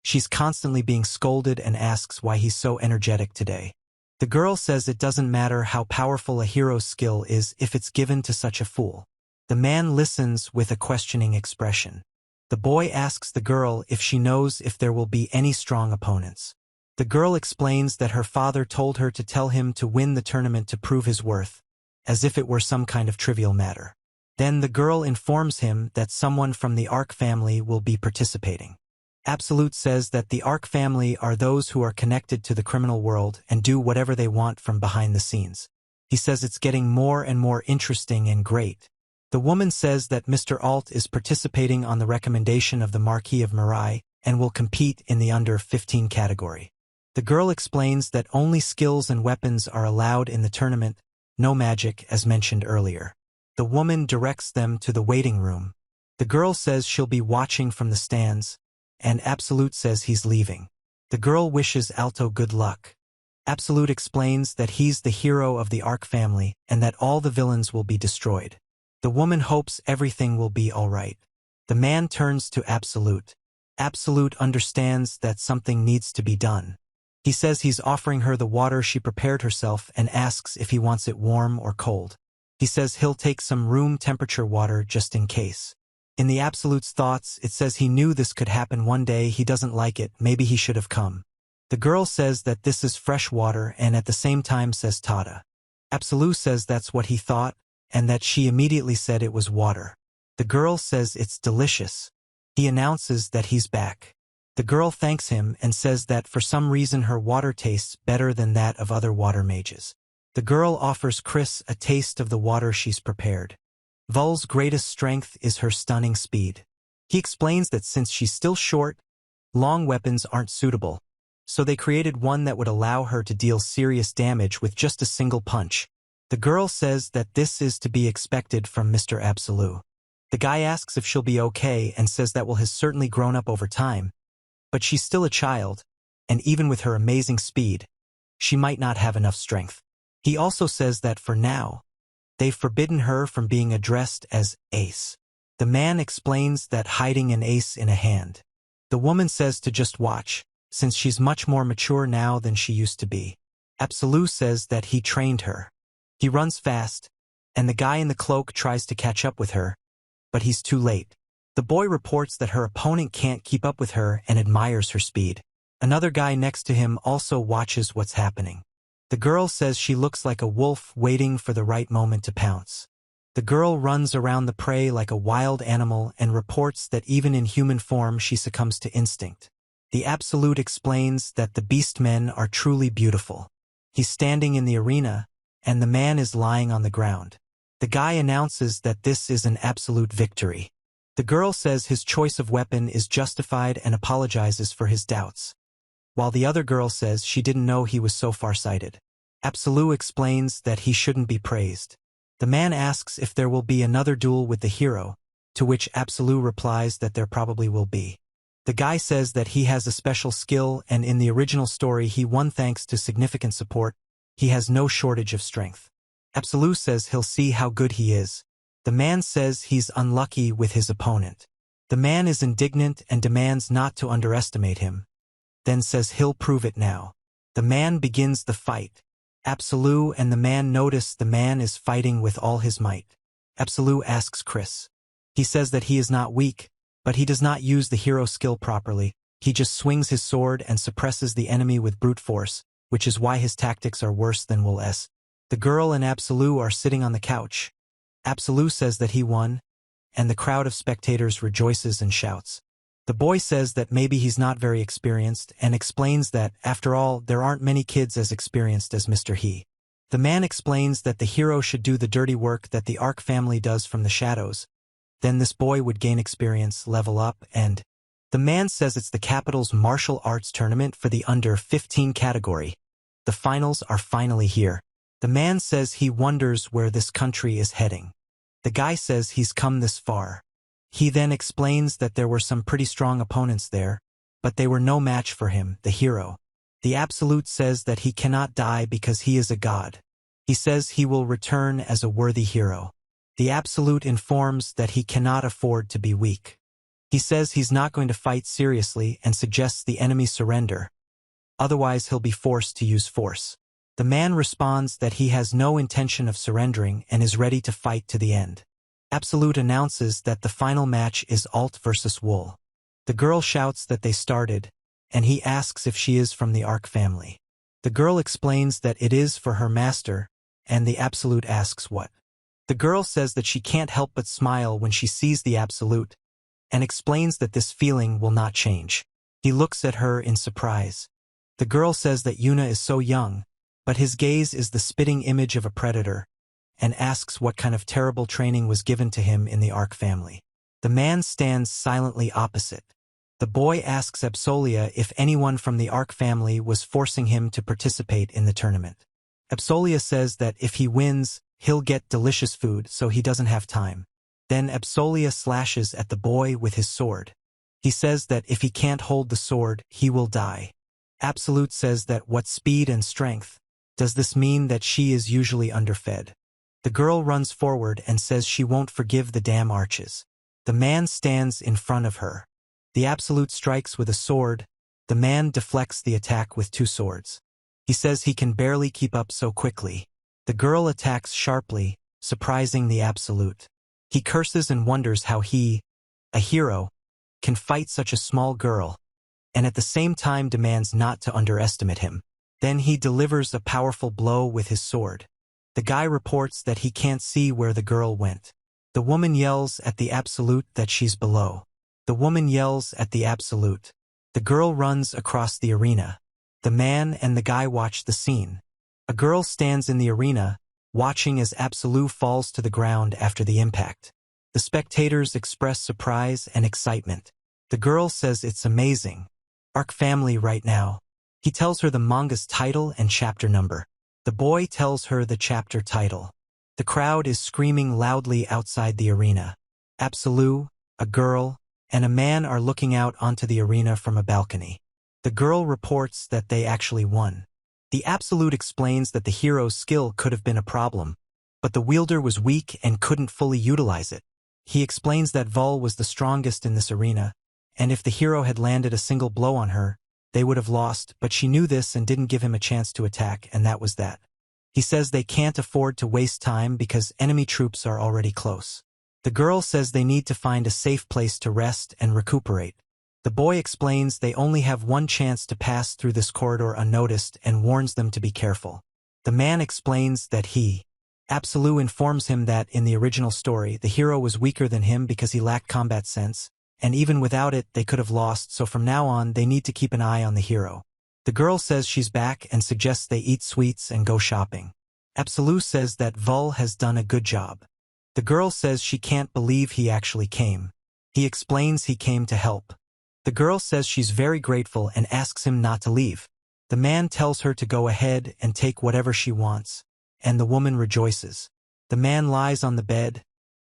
she's constantly being scolded and asks why he's so energetic today. The girl says it doesn't matter how powerful a hero's skill is if it's given to such a fool. The man listens with a questioning expression. The boy asks the girl if she knows if there will be any strong opponents. The girl explains that her father told her to tell him to win the tournament to prove his worth, as if it were some kind of trivial matter. Then the girl informs him that someone from the Ark family will be participating. Absolute says that the Ark family are those who are connected to the criminal world and do whatever they want from behind the scenes. He says it's getting more and more interesting and great. The woman says that Mr. Alt is participating on the recommendation of the Marquis of Mirai and will compete in the under 15 category. The girl explains that only skills and weapons are allowed in the tournament, no magic as mentioned earlier. The woman directs them to the waiting room. The girl says she'll be watching from the stands, and Absolute says he's leaving. The girl wishes Alto good luck. Absolute explains that he's the hero of the Ark family and that all the villains will be destroyed. The woman hopes everything will be all right. The man turns to Absolute. Absolute understands that something needs to be done. He says he's offering her the water she prepared herself and asks if he wants it warm or cold. He says he'll take some room temperature water just in case. In the Absolute's thoughts, it says he knew this could happen one day, he doesn't like it, maybe he should have come. The girl says that this is fresh water and at the same time says Tada. Absolute says that's what he thought, and that she immediately said it was water. The girl says it's delicious. He announces that he's back. The girl thanks him and says that for some reason her water tastes better than that of other water mages. The girl offers Chris a taste of the water she's prepared. Vul's greatest strength is her stunning speed. He explains that since she's still short, long weapons aren't suitable, so they created one that would allow her to deal serious damage with just a single punch. The girl says that this is to be expected from Mr. Absolute. The guy asks if she'll be okay and says that Will has certainly grown up over time, but she's still a child, and even with her amazing speed, she might not have enough strength. He also says that for now, they've forbidden her from being addressed as Ace. The man explains that hiding an ace in a hand. The woman says to just watch, since she's much more mature now than she used to be. Absolute says that he trained her. He runs fast, and the guy in the cloak tries to catch up with her, but he's too late. The boy reports that her opponent can't keep up with her and admires her speed. Another guy next to him also watches what's happening. The girl says she looks like a wolf waiting for the right moment to pounce. The girl runs around the prey like a wild animal and reports that even in human form she succumbs to instinct. The Absolute explains that the beast men are truly beautiful. He's standing in the arena, and the man is lying on the ground. The guy announces that this is an absolute victory. The girl says his choice of weapon is justified and apologizes for his doubts, while the other girl says she didn't know he was so farsighted. Absolute explains that he shouldn't be praised. The man asks if there will be another duel with the hero, to which Absolute replies that there probably will be. The guy says that he has a special skill and in the original story he won thanks to significant support. He has no shortage of strength. Absolute says he'll see how good he is. The man says he's unlucky with his opponent. The man is indignant and demands not to underestimate him, then says he'll prove it now. The man begins the fight. Absolute and the man notice the man is fighting with all his might. Absolute asks Chris. He says that he is not weak, but he does not use the hero skill properly. He just swings his sword and suppresses the enemy with brute force, which is why his tactics are worse than Will's. The girl and Absolute are sitting on the couch. Absolute says that he won, and the crowd of spectators rejoices and shouts. The boy says that maybe he's not very experienced and explains that, after all, there aren't many kids as experienced as Mr. He. The man explains that the hero should do the dirty work that the Ark family does from the shadows. Then this boy would gain experience, level up, and the man says it's the capital's martial arts tournament for the under 15 category. The finals are finally here. The man says he wonders where this country is heading. The guy says he's come this far. He then explains that there were some pretty strong opponents there, but they were no match for him, the hero. The Absolute says that he cannot die because he is a god. He says he will return as a worthy hero. The Absolute informs that he cannot afford to be weak. He says he's not going to fight seriously and suggests the enemy surrender. Otherwise he'll be forced to use force. The man responds that he has no intention of surrendering and is ready to fight to the end. Absolute announces that the final match is Alt versus Wool. The girl shouts that they started, and he asks if she is from the Ark family. The girl explains that it is for her master, and the Absolute asks what. The girl says that she can't help but smile when she sees the Absolute, and explains that this feeling will not change. He looks at her in surprise. The girl says that Yuna is so young, but his gaze is the spitting image of a predator, and asks what kind of terrible training was given to him in the Ark family. The man stands silently opposite. The boy asks Absolia if anyone from the Ark family was forcing him to participate in the tournament. Absolia says that if he wins, he'll get delicious food, so he doesn't have time. Then Absolia slashes at the boy with his sword. He says that if he can't hold the sword, he will die. Absolute says that what speed and strength? Does this mean that she is usually underfed? The girl runs forward and says she won't forgive the damn arches. The man stands in front of her. The Absolute strikes with a sword. The man deflects the attack with two swords. He says he can barely keep up so quickly. The girl attacks sharply, surprising the Absolute. He curses and wonders how he, a hero, can fight such a small girl, and at the same time demands not to underestimate him. Then he delivers a powerful blow with his sword. The guy reports that he can't see where the girl went. The woman yells at the Absolute that she's below. The woman yells at the Absolute. The girl runs across the arena. The man and the guy watch the scene. A girl stands in the arena, watching as Absolute falls to the ground after the impact. The spectators express surprise and excitement. The girl says it's amazing. Ark family right now. He tells her the manga's title and chapter number. The boy tells her the chapter title. The crowd is screaming loudly outside the arena. Absolute, a girl, and a man are looking out onto the arena from a balcony. The girl reports that they actually won. The Absolute explains that the hero's skill could have been a problem, but the wielder was weak and couldn't fully utilize it. He explains that Vol was the strongest in this arena, and if the hero had landed a single blow on her, they would have lost, but she knew this and didn't give him a chance to attack, and that was that. He says they can't afford to waste time because enemy troops are already close. The girl says they need to find a safe place to rest and recuperate. The boy explains they only have one chance to pass through this corridor unnoticed and warns them to be careful. The man explains that Absolute informs him that in the original story, the hero was weaker than him because he lacked combat sense, and even without it, they could have lost, so from now on, they need to keep an eye on the hero. The girl says she's back and suggests they eat sweets and go shopping. Absolute says that Vol has done a good job. The girl says she can't believe he actually came. He explains he came to help. The girl says she's very grateful and asks him not to leave. The man tells her to go ahead and take whatever she wants, and the woman rejoices. The man lies on the bed,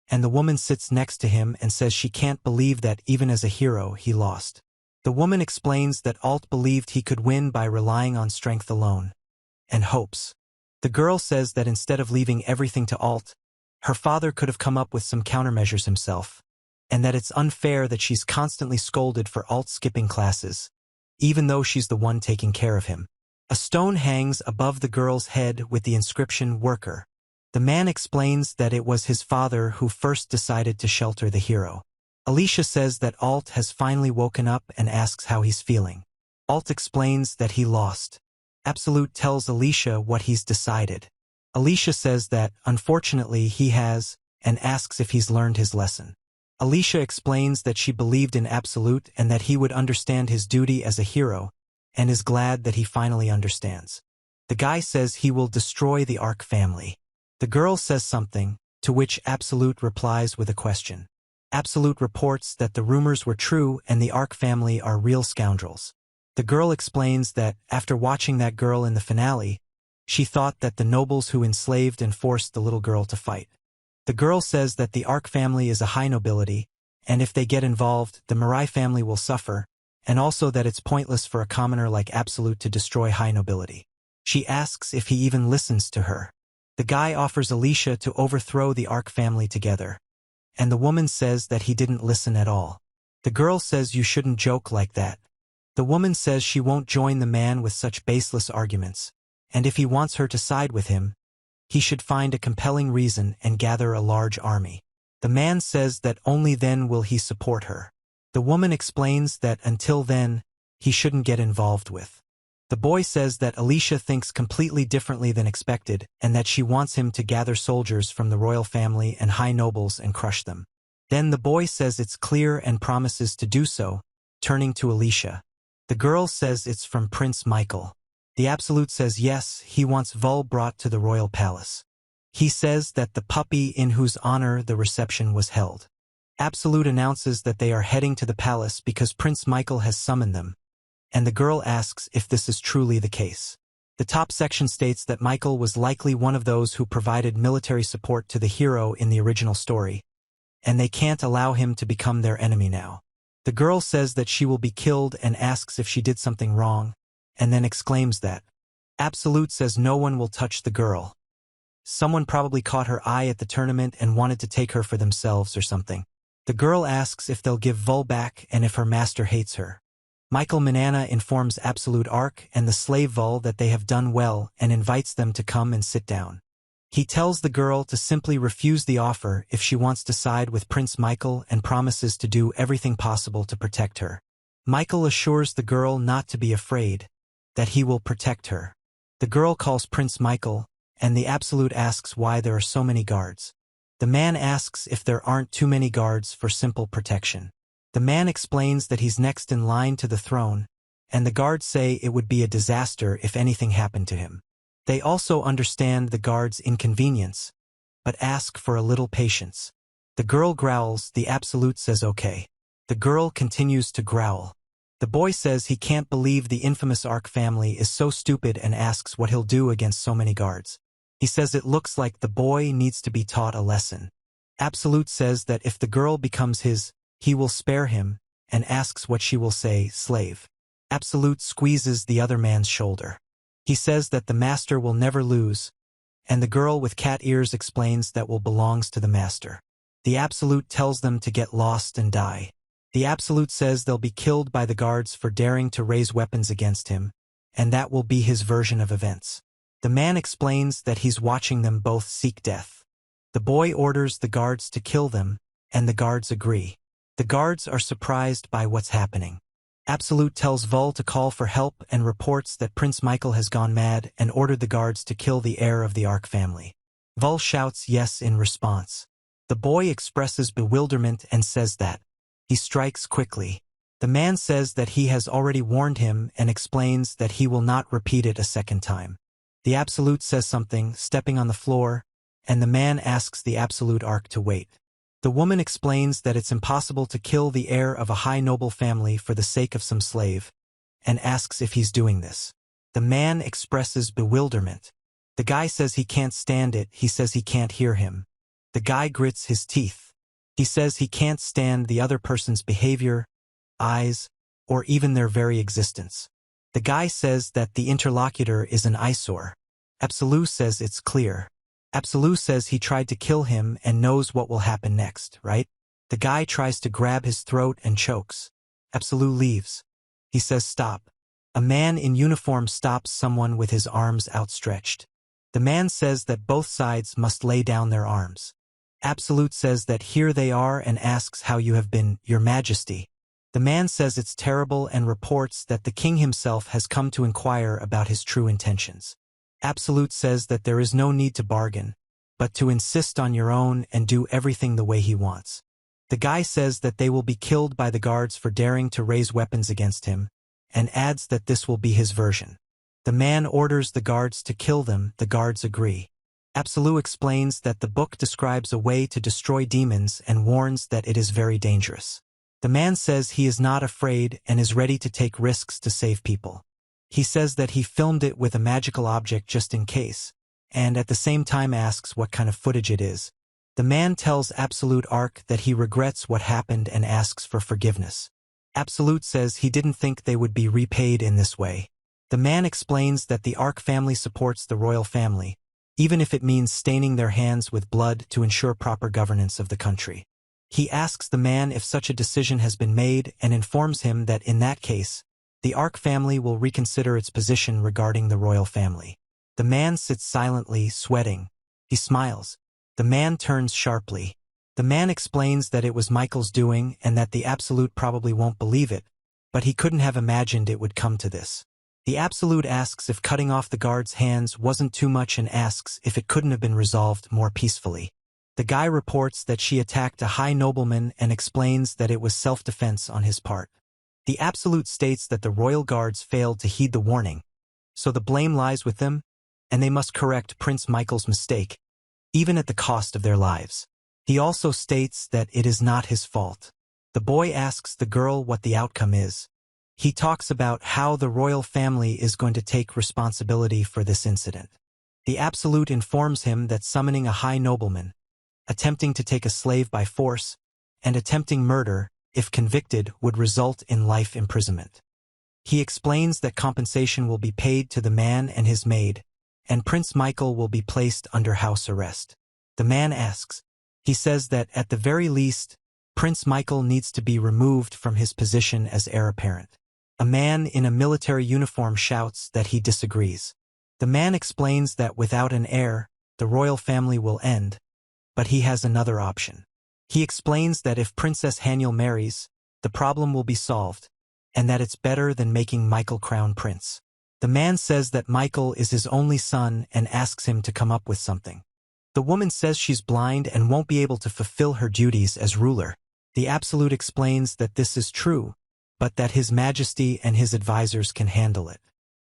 and the woman sits next to him and says she can't believe that even as a hero he lost. The woman explains that Alt believed he could win by relying on strength alone, and hopes. The girl says that instead of leaving everything to Alt, her father could have come up with some countermeasures himself, and that it's unfair that she's constantly scolded for Alt skipping classes, even though she's the one taking care of him. A stone hangs above the girl's head with the inscription Worker. The man explains that it was his father who first decided to shelter the hero. Alicia says that Alt has finally woken up and asks how he's feeling. Alt explains that he lost. Absolute tells Alicia what he's decided. Alicia says that, unfortunately, he has, and asks if he's learned his lesson. Alicia explains that she believed in Absolute and that he would understand his duty as a hero, and is glad that he finally understands. The guy says he will destroy the Ark family. The girl says something, to which Absolute replies with a question. Absolute reports that the rumors were true and the Ark family are real scoundrels. The girl explains that, after watching that girl in the finale, she thought that the nobles who enslaved and forced the little girl to fight. The girl says that the Ark family is a high nobility, and if they get involved, the Mirai family will suffer, and also that it's pointless for a commoner like Absolute to destroy high nobility. She asks if he even listens to her. The guy offers Alicia to overthrow the Ark family together, and the woman says that he didn't listen at all. The girl says you shouldn't joke like that. The woman says she won't join the man with such baseless arguments, and if he wants her to side with him, he should find a compelling reason and gather a large army. The man says that only then will he support her. The woman explains that until then, he shouldn't get involved with. The boy says that Alicia thinks completely differently than expected and that she wants him to gather soldiers from the royal family and high nobles and crush them. Then the boy says it's clear and promises to do so, turning to Alicia. The girl says it's from Prince Michael. The Absolute says yes, he wants Vol brought to the royal palace. He says that the puppy in whose honor the reception was held. Absolute announces that they are heading to the palace because Prince Michael has summoned them, and the girl asks if this is truly the case. The top section states that Michael was likely one of those who provided military support to the hero in the original story, and they can't allow him to become their enemy now. The girl says that she will be killed and asks if she did something wrong, and then exclaims that Absolute says no one will touch the girl. Someone probably caught her eye at the tournament and wanted to take her for themselves or something. The girl asks if they'll give Vol back and if her master hates her. Michael Manana informs Absolute Ark and the slave Vol that they have done well and invites them to come and sit down. He tells the girl to simply refuse the offer if she wants to side with Prince Michael and promises to do everything possible to protect her. Michael assures the girl not to be afraid, that he will protect her. The girl calls Prince Michael, and the Absolute asks why there are so many guards. The man asks if there aren't too many guards for simple protection. The man explains that he's next in line to the throne, and the guards say it would be a disaster if anything happened to him. They also understand the guards' inconvenience, but ask for a little patience. The girl growls, the Absolute says okay. The girl continues to growl. The boy says he can't believe the infamous Ark family is so stupid and asks what he'll do against so many guards. He says it looks like the boy needs to be taught a lesson. Absolute says that if the girl becomes his, he will spare him, and asks what she will say, slave. Absolute squeezes the other man's shoulder. He says that the master will never lose, and the girl with cat ears explains that will belongs to the master. The Absolute tells them to get lost and die. The Absolute says they'll be killed by the guards for daring to raise weapons against him, and that will be his version of events. The man explains that he's watching them both seek death. The boy orders the guards to kill them, and the guards agree. The guards are surprised by what's happening. Absolute tells Vul to call for help and reports that Prince Michael has gone mad and ordered the guards to kill the heir of the Ark family. Vul shouts yes in response. The boy expresses bewilderment and says that he strikes quickly. The man says that he has already warned him and explains that he will not repeat it a second time. The Absolute says something, stepping on the floor, and the man asks the Absolute Ark to wait. The woman explains that it's impossible to kill the heir of a high noble family for the sake of some slave, and asks if he's doing this. The man expresses bewilderment. The guy says he can't stand it, he says he can't hear him. The guy grits his teeth. He says he can't stand the other person's behavior, eyes, or even their very existence. The guy says that the interlocutor is an eyesore. Absolute says it's clear. Absolute says he tried to kill him and knows what will happen next, right? The guy tries to grab his throat and chokes. Absolute leaves. He says stop. A man in uniform stops someone with his arms outstretched. The man says that both sides must lay down their arms. Absolute says that here they are and asks how you have been, Your Majesty. The man says it's terrible and reports that the king himself has come to inquire about his true intentions. Absolute says that there is no need to bargain, but to insist on your own and do everything the way he wants. The guy says that they will be killed by the guards for daring to raise weapons against him, and adds that this will be his version. The man orders the guards to kill them, the guards agree. Absolute explains that the book describes a way to destroy demons and warns that it is very dangerous. The man says he is not afraid and is ready to take risks to save people. He says that he filmed it with a magical object just in case, and at the same time asks what kind of footage it is. The man tells Absolute Ark that he regrets what happened and asks for forgiveness. Absolute says he didn't think they would be repaid in this way. The man explains that the Ark family supports the royal family, even if it means staining their hands with blood to ensure proper governance of the country. He asks the man if such a decision has been made and informs him that in that case, the Ark family will reconsider its position regarding the royal family. The man sits silently, sweating. He smiles. The man turns sharply. The man explains that it was Michael's doing and that the Absolute probably won't believe it, but he couldn't have imagined it would come to this. The Absolute asks if cutting off the guard's hands wasn't too much and asks if it couldn't have been resolved more peacefully. The guy reports that she attacked a high nobleman and explains that it was self-defense on his part. The Absolute states that the royal guards failed to heed the warning, so the blame lies with them, and they must correct Prince Michael's mistake, even at the cost of their lives. He also states that it is not his fault. The boy asks the girl what the outcome is. He talks about how the royal family is going to take responsibility for this incident. The Absolute informs him that summoning a high nobleman, attempting to take a slave by force, and attempting murder, if convicted, would result in life imprisonment. He explains that compensation will be paid to the man and his maid, and Prince Michael will be placed under house arrest. The man asks. He says that, at the very least, Prince Michael needs to be removed from his position as heir apparent. A man in a military uniform shouts that he disagrees. The man explains that without an heir, the royal family will end, but he has another option. He explains that if Princess Haniel marries, the problem will be solved, and that it's better than making Michael crown prince. The man says that Michael is his only son and asks him to come up with something. The woman says she's blind and won't be able to fulfill her duties as ruler. The Absolute explains that this is true, but that His Majesty and his advisors can handle it.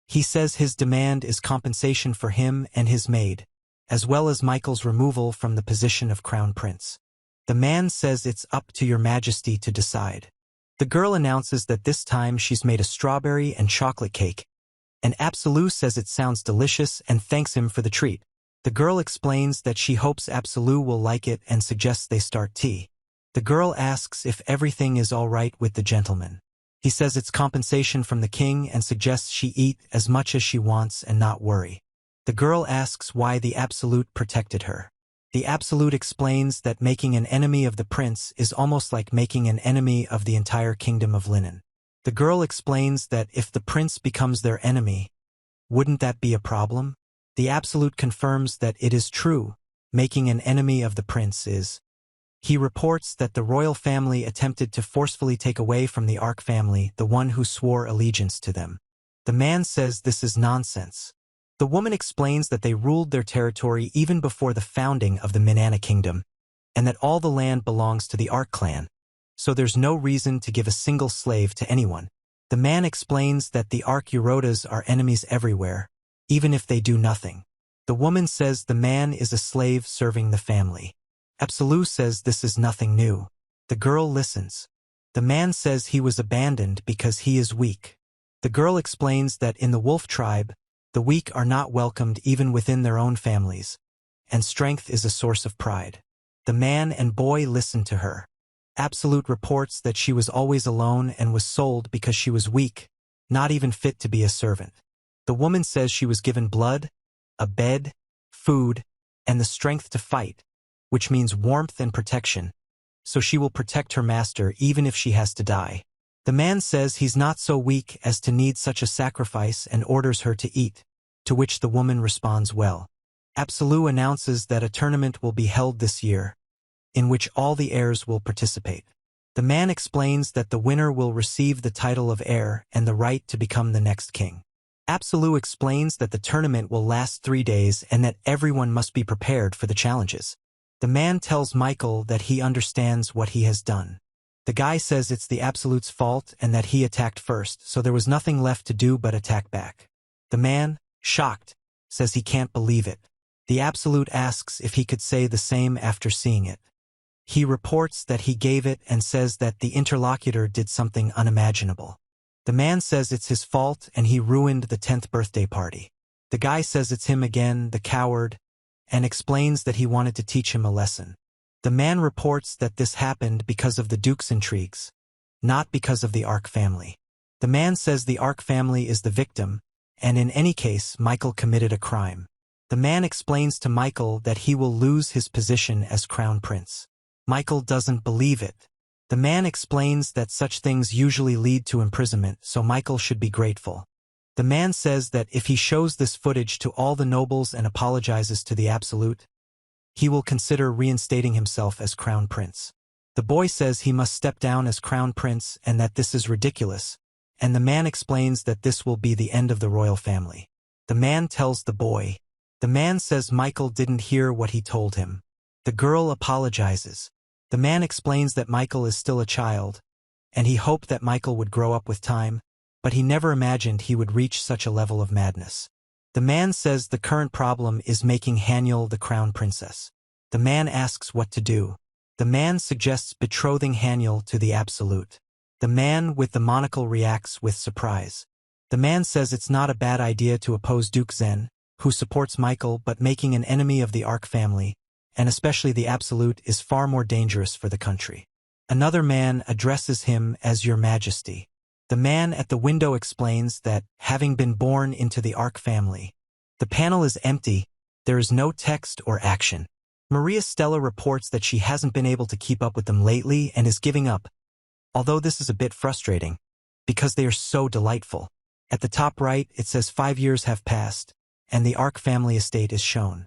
He says his demand is compensation for him and his maid, as well as Michael's removal from the position of Crown Prince. The man says it's up to your Majesty to decide. The girl announces that this time she's made a strawberry and chocolate cake, and Absolute says it sounds delicious and thanks him for the treat. The girl explains that she hopes Absolute will like it and suggests they start tea. The girl asks if everything is all right with the gentleman. He says it's compensation from the king and suggests she eat as much as she wants and not worry. The girl asks why the Absolute protected her. The Absolute explains that making an enemy of the prince is almost like making an enemy of the entire kingdom of linen. The girl explains that if the prince becomes their enemy, wouldn't that be a problem? The Absolute confirms that it is true, making an enemy of the prince is. He reports that the royal family attempted to forcefully take away from the Ark family the one who swore allegiance to them. The man says this is nonsense. The woman explains that they ruled their territory even before the founding of the Manga Kingdom, and that all the land belongs to the Ark clan, so there's no reason to give a single slave to anyone. The man explains that the Ark Eurotas are enemies everywhere, even if they do nothing. The woman says the man is a slave serving the family. Absolute says this is nothing new. The girl listens. The man says he was abandoned because he is weak. The girl explains that in the wolf tribe, the weak are not welcomed even within their own families, and strength is a source of pride. The man and boy listen to her. Absolute reports that she was always alone and was sold because she was weak, not even fit to be a servant. The woman says she was given blood, a bed, food, and the strength to fight, which means warmth and protection, so she will protect her master even if she has to die. The man says he's not so weak as to need such a sacrifice and orders her to eat, to which the woman responds well. Absolute announces that a tournament will be held this year, in which all the heirs will participate. The man explains that the winner will receive the title of heir and the right to become the next king. Absolute explains that the tournament will last 3 days and that everyone must be prepared for the challenges. The man tells Michael that he understands what he has done. The guy says it's the Absolute's fault and that he attacked first, so there was nothing left to do but attack back. The man, shocked, says he can't believe it. The Absolute asks if he could say the same after seeing it. He reports that he gave it and says that the interlocutor did something unimaginable. The man says it's his fault and he ruined the 10th birthday party. The guy says it's him again, the coward, and explains that he wanted to teach him a lesson. The man reports that this happened because of the Duke's intrigues, not because of the Ark family. The man says the Ark family is the victim, and in any case Michael committed a crime. The man explains to Michael that he will lose his position as crown prince. Michael doesn't believe it. The man explains that such things usually lead to imprisonment, so Michael should be grateful. The man says that if he shows this footage to all the nobles and apologizes to the Absolute, he will consider reinstating himself as crown prince. The boy says he must step down as crown prince and that this is ridiculous, and the man explains that this will be the end of the royal family. The man tells the boy. The man says Michael didn't hear what he told him. The girl apologizes. The man explains that Michael is still a child, and he hoped that Michael would grow up with time, but he never imagined he would reach such a level of madness. The man says the current problem is making Haniel the crown princess. The man asks what to do. The man suggests betrothing Haniel to the Absolute. The man with the monocle reacts with surprise. The man says it's not a bad idea to oppose Duke Zen, who supports Michael, but making an enemy of the Ark family, and especially the Absolute, is far more dangerous for the country. Another man addresses him as Your Majesty. The man at the window explains that, having been born into the Ark family, the panel is empty, there is no text or action. Maria Stella reports that she hasn't been able to keep up with them lately and is giving up, although this is a bit frustrating, because they are so delightful. At the top right, it says 5 years have passed, and the Ark family estate is shown.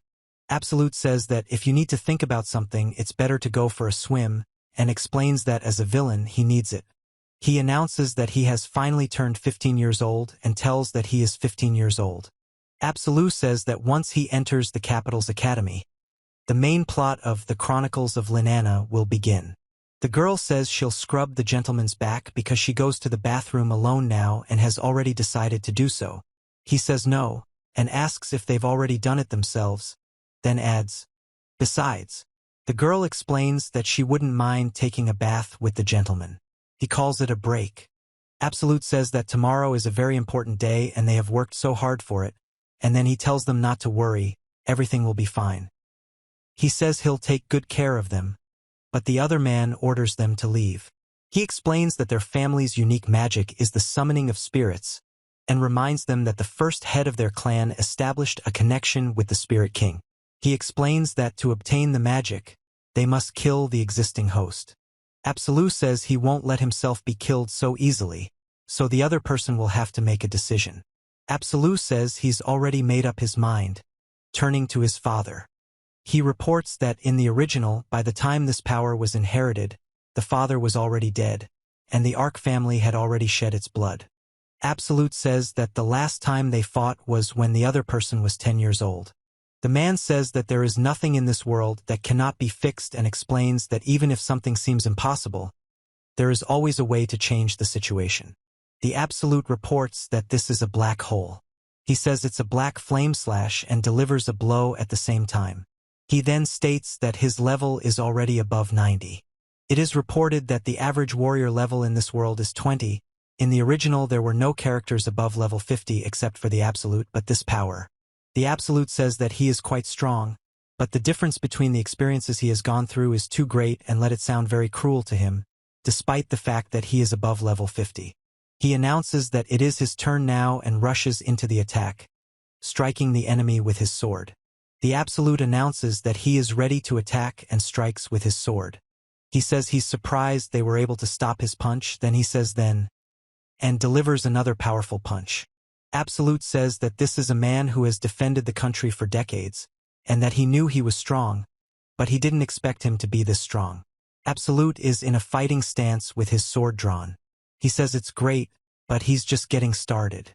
Absolute says that if you need to think about something, it's better to go for a swim, and explains that as a villain, he needs it. He announces that he has finally turned 15 years old and tells that he is 15 years old. Absolute says that once he enters the capital's academy, the main plot of the Chronicles of Linana will begin. The girl says she'll scrub the gentleman's back because she goes to the bathroom alone now and has already decided to do so. He says no, and asks if they've already done it themselves, then adds, "Besides." The girl explains that she wouldn't mind taking a bath with the gentleman. He calls it a break. Absolute says that tomorrow is a very important day and they have worked so hard for it, and then he tells them not to worry, everything will be fine. He says he'll take good care of them, but the other man orders them to leave. He explains that their family's unique magic is the summoning of spirits, and reminds them that the first head of their clan established a connection with the Spirit King. He explains that to obtain the magic, they must kill the existing host. Absolute says he won't let himself be killed so easily, so the other person will have to make a decision. Absolute says he's already made up his mind, turning to his father. He reports that in the original, by the time this power was inherited, the father was already dead, and the Ark family had already shed its blood. Absolute says that the last time they fought was when the other person was 10 years old. The man says that there is nothing in this world that cannot be fixed and explains that even if something seems impossible, there is always a way to change the situation. The Absolute reports that this is a black hole. He says it's a black flame slash and delivers a blow at the same time. He then states that his level is already above 90. It is reported that the average warrior level in this world is 20. In the original there were no characters above level 50 except for the Absolute, but this power. The Absolute says that he is quite strong, but the difference between the experiences he has gone through is too great and let it sound very cruel to him, despite the fact that he is above level 50. He announces that it is his turn now and rushes into the attack, striking the enemy with his sword. The Absolute announces that he is ready to attack and strikes with his sword. He says he's surprised they were able to stop his punch, then he says then, and delivers another powerful punch. Absolute says that this is a man who has defended the country for decades, and that he knew he was strong, but he didn't expect him to be this strong. Absolute is in a fighting stance with his sword drawn. He says it's great, but he's just getting started.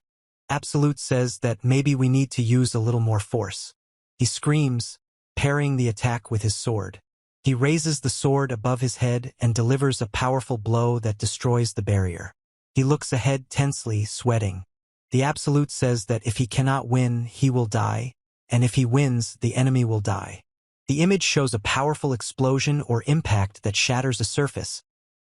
Absolute says that maybe we need to use a little more force. He screams, parrying the attack with his sword. He raises the sword above his head and delivers a powerful blow that destroys the barrier. He looks ahead tensely, sweating. The Absolute says that if he cannot win, he will die, and if he wins, the enemy will die. The image shows a powerful explosion or impact that shatters a surface,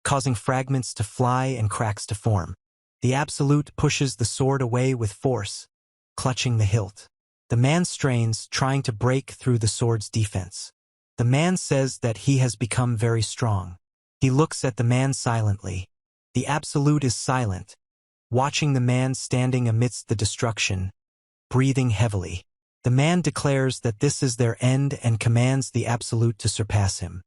causing fragments to fly and cracks to form. The Absolute pushes the sword away with force, clutching the hilt. The man strains, trying to break through the sword's defense. The man says that he has become very strong. He looks at the man silently. The Absolute is silent, watching the man standing amidst the destruction, breathing heavily. The man declares that this is their end and commands the Absolute to surpass him.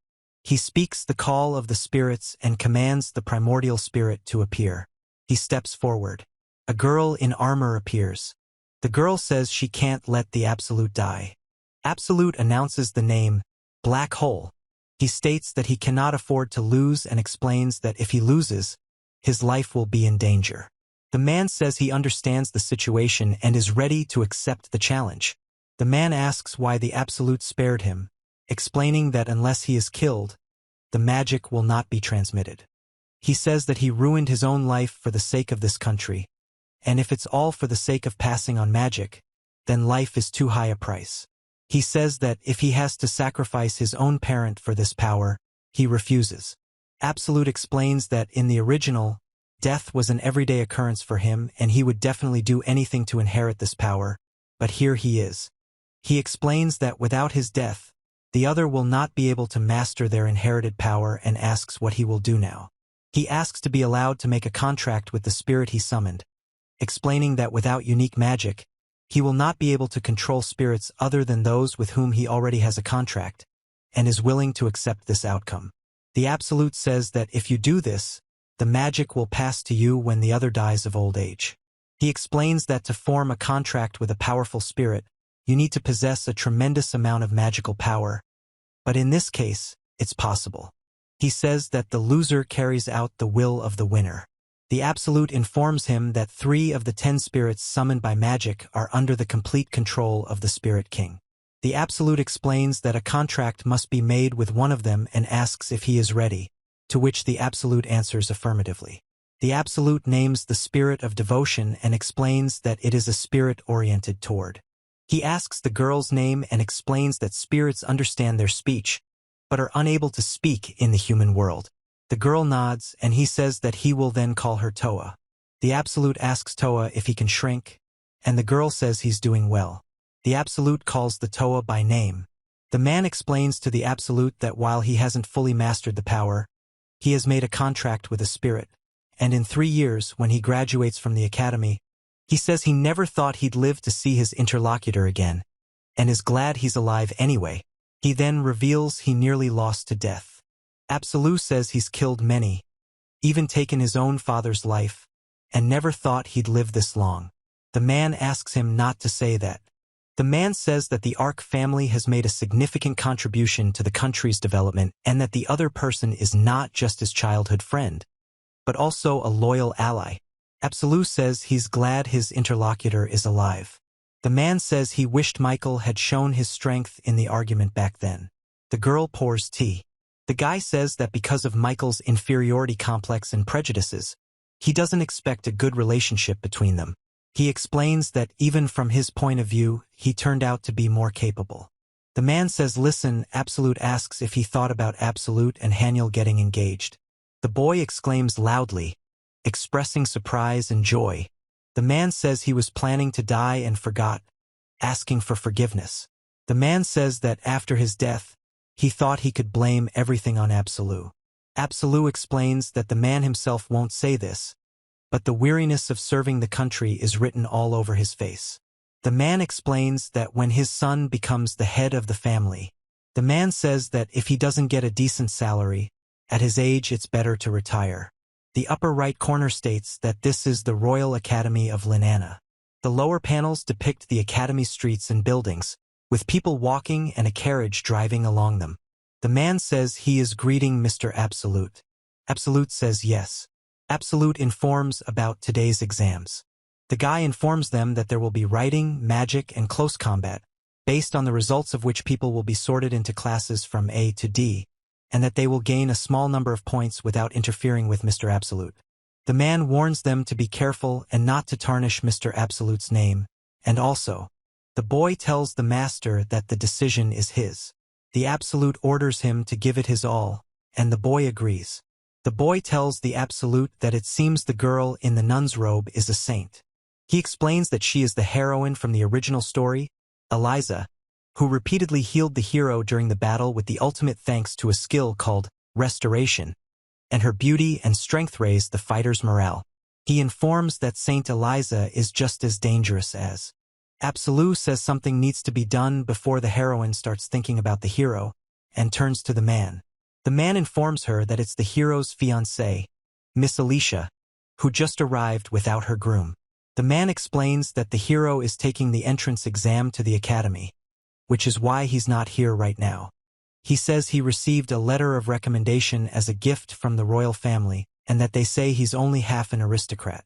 He speaks the call of the spirits and commands the primordial spirit to appear. He steps forward. A girl in armor appears. The girl says she can't let the Absolute die. Absolute announces the name, Black Hole. He states that he cannot afford to lose and explains that if he loses, his life will be in danger. The man says he understands the situation and is ready to accept the challenge. The man asks why the Absolute spared him, explaining that unless he is killed, the magic will not be transmitted. He says that he ruined his own life for the sake of this country, and if it's all for the sake of passing on magic, then life is too high a price. He says that if he has to sacrifice his own parent for this power, he refuses. Absolute explains that in the original, death was an everyday occurrence for him and he would definitely do anything to inherit this power, but here he is. He explains that without his death, the other will not be able to master their inherited power and asks what he will do now. He asks to be allowed to make a contract with the spirit he summoned, explaining that without unique magic, he will not be able to control spirits other than those with whom he already has a contract, and is willing to accept this outcome. The Absolute says that if you do this, the magic will pass to you when the other dies of old age. He explains that to form a contract with a powerful spirit, you need to possess a tremendous amount of magical power, but in this case, it's possible. He says that the loser carries out the will of the winner. The Absolute informs him that 3 of the 10 spirits summoned by magic are under the complete control of the Spirit King. The Absolute explains that a contract must be made with one of them and asks if he is ready. to which the Absolute answers affirmatively. The Absolute names the spirit of devotion and explains that it is a spirit oriented toward. He asks the girl's name and explains that spirits understand their speech, but are unable to speak in the human world. The girl nods and he says that he will then call her Toa. The Absolute asks Toa if he can shrink, and the girl says he's doing well. The Absolute calls the Toa by name. The man explains to the Absolute that while he hasn't fully mastered the power, he has made a contract with a spirit, and in 3 years, when he graduates from the academy, he says he never thought he'd live to see his interlocutor again, and is glad he's alive anyway. He then reveals he nearly lost to death. Absolute says he's killed many, even taken his own father's life, and never thought he'd live this long. The man asks him not to say that. The man says that the Ark family has made a significant contribution to the country's development and that the other person is not just his childhood friend, but also a loyal ally. Absolute says he's glad his interlocutor is alive. The man says he wished Michael had shown his strength in the argument back then. The girl pours tea. The guy says that because of Michael's inferiority complex and prejudices, he doesn't expect a good relationship between them. He explains that even from his point of view, he turned out to be more capable. The man says listen. Absolute asks if he thought about Absolute and Haniel getting engaged. The boy exclaims loudly, expressing surprise and joy. The man says he was planning to die and forgot, asking for forgiveness. The man says that after his death, he thought he could blame everything on Absolute. Absolute explains that the man himself won't say this, but the weariness of serving the country is written all over his face. The man explains that when his son becomes the head of the family, the man says that if he doesn't get a decent salary, at his age it's better to retire. The upper right corner states that this is the Royal Academy of Linana. The lower panels depict the academy streets and buildings, with people walking and a carriage driving along them. The man says he is greeting Mr. Absolute. Absolute says yes. Absolute informs about today's exams. The guy informs them that there will be writing, magic, and close combat, based on the results of which people will be sorted into classes from A to D, and that they will gain a small number of points without interfering with Mr. Absolute. The man warns them to be careful and not to tarnish Mr. Absolute's name, and also, the boy tells the master that the decision is his. The Absolute orders him to give it his all, and the boy agrees. The boy tells the Absolute that it seems the girl in the nun's robe is a saint. He explains that she is the heroine from the original story, Eliza, who repeatedly healed the hero during the battle with the ultimate thanks to a skill called restoration, and her beauty and strength raised the fighter's morale. He informs that Saint Eliza is just as dangerous as. Absolute says something needs to be done before the heroine starts thinking about the hero, and turns to the man. The man informs her that it's the hero's fiancée, Miss Alicia, who just arrived without her groom. The man explains that the hero is taking the entrance exam to the academy, which is why he's not here right now. He says he received a letter of recommendation as a gift from the royal family, and that they say he's only half an aristocrat.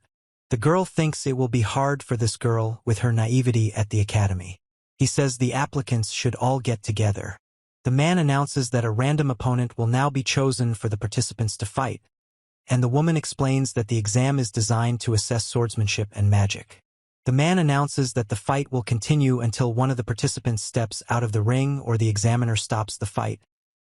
The girl thinks it will be hard for this girl with her naivety at the academy. He says the applicants should all get together. The man announces that a random opponent will now be chosen for the participants to fight, and the woman explains that the exam is designed to assess swordsmanship and magic. The man announces that the fight will continue until one of the participants steps out of the ring or the examiner stops the fight,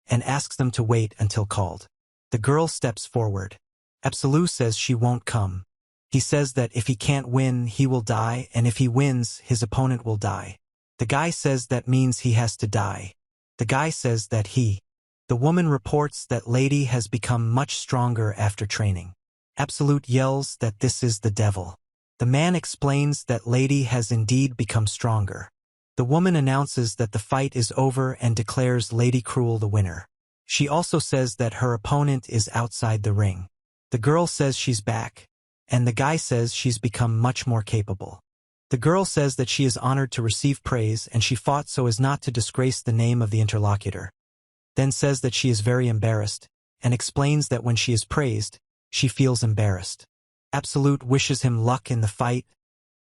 and asks them to wait until called. The girl steps forward. Absolute says she won't come. He says that if he can't win, he will die, and if he wins, his opponent will die. The guy says that means he has to die. The guy says that the woman reports that Lady has become much stronger after training. Absolute yells that this is the devil. The man explains that Lady has indeed become stronger. The woman announces that the fight is over and declares Lady Cruel the winner. She also says that her opponent is outside the ring. The girl says she's back, and the guy says she's become much more capable. The girl says that she is honored to receive praise and she fought so as not to disgrace the name of the interlocutor, then says that she is very embarrassed, and explains that when she is praised, she feels embarrassed. Absolute wishes him luck in the fight,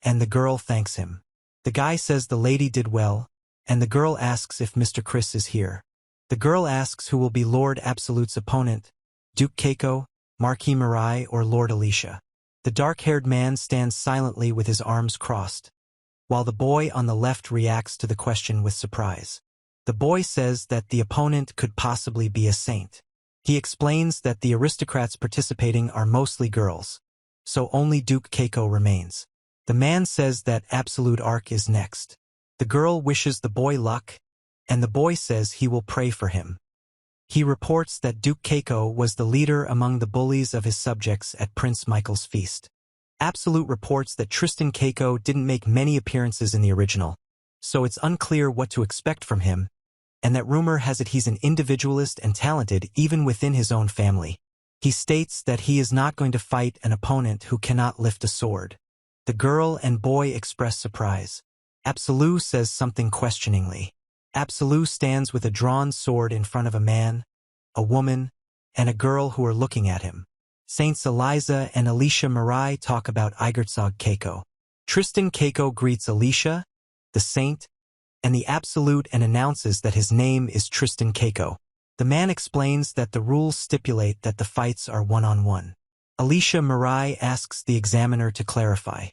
and the girl thanks him. The guy says the lady did well, and the girl asks if Mr. Chris is here. The girl asks who will be Lord Absolute's opponent, Duke Keiko, Marquis Mirai, or Lord Alicia. The dark-haired man stands silently with his arms crossed, while the boy on the left reacts to the question with surprise. The boy says that the opponent could possibly be a saint. He explains that the aristocrats participating are mostly girls, so only Duke Keiko remains. The man says that Absolute Ark is next. The girl wishes the boy luck, and the boy says he will pray for him. He reports that Duke Keiko was the leader among the bullies of his subjects at Prince Michael's feast. Absolute reports that Tristan Keiko didn't make many appearances in the original, so it's unclear what to expect from him, and that rumor has it he's an individualist and talented even within his own family. He states that he is not going to fight an opponent who cannot lift a sword. The girl and boy express surprise. Absolute says something questioningly. Absolute stands with a drawn sword in front of a man, a woman, and a girl who are looking at him. Saints Eliza and Alicia Mirai talk about Igertzog Keiko. Tristan Keiko greets Alicia, the saint, and the Absolute and announces that his name is Tristan Keiko. The man explains that the rules stipulate that the fights are one-on-one. Alicia Mirai asks the examiner to clarify.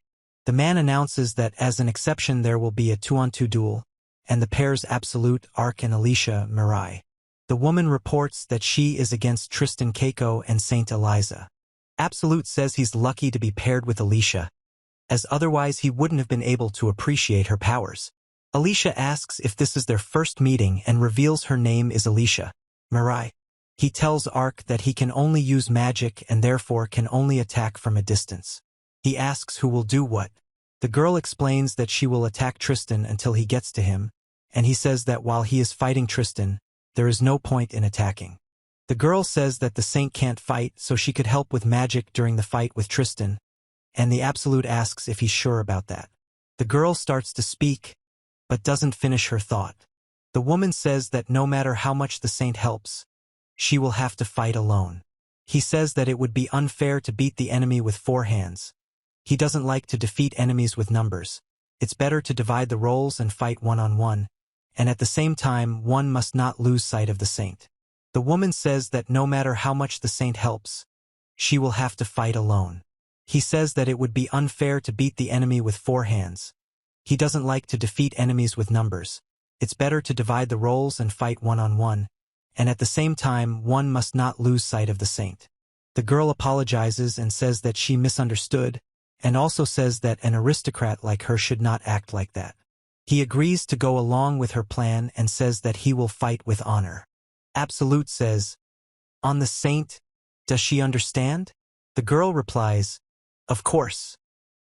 The man announces that as an exception there will be a 2-on-2 duel, and the pairs Absolute Ark and Alicia Mirai. The woman reports that she is against Tristan Keiko and Saint Eliza. Absolute says he's lucky to be paired with Alicia, as otherwise he wouldn't have been able to appreciate her powers. Alicia asks if this is their first meeting and reveals her name is Alicia Mirai. He tells Ark that he can only use magic and therefore can only attack from a distance. He asks who will do what. The girl explains that she will attack Tristan until he gets to him, and he says that while he is fighting Tristan, there is no point in attacking. The girl says that the saint can't fight, so she could help with magic during the fight with Tristan, and the Absolute asks if he's sure about that. The girl starts to speak, but doesn't finish her thought. The woman says that no matter how much the saint helps, she will have to fight alone. He says that it would be unfair to beat the enemy with 4 hands. He doesn't like to defeat enemies with numbers. It's better to divide the roles and fight one-on-one, and at the same time one must not lose sight of the saint. The woman says that no matter how much the saint helps, she will have to fight alone. He says that it would be unfair to beat the enemy with 4 hands. He doesn't like to defeat enemies with numbers. It's better to divide the roles and fight one-on-one, and at the same time one must not lose sight of the saint. The girl apologizes and says that she misunderstood, and also says that an aristocrat like her should not act like that. He agrees to go along with her plan and says that he will fight with honor. Absolute says, "On the saint, does she understand?" The girl replies, "Of course,"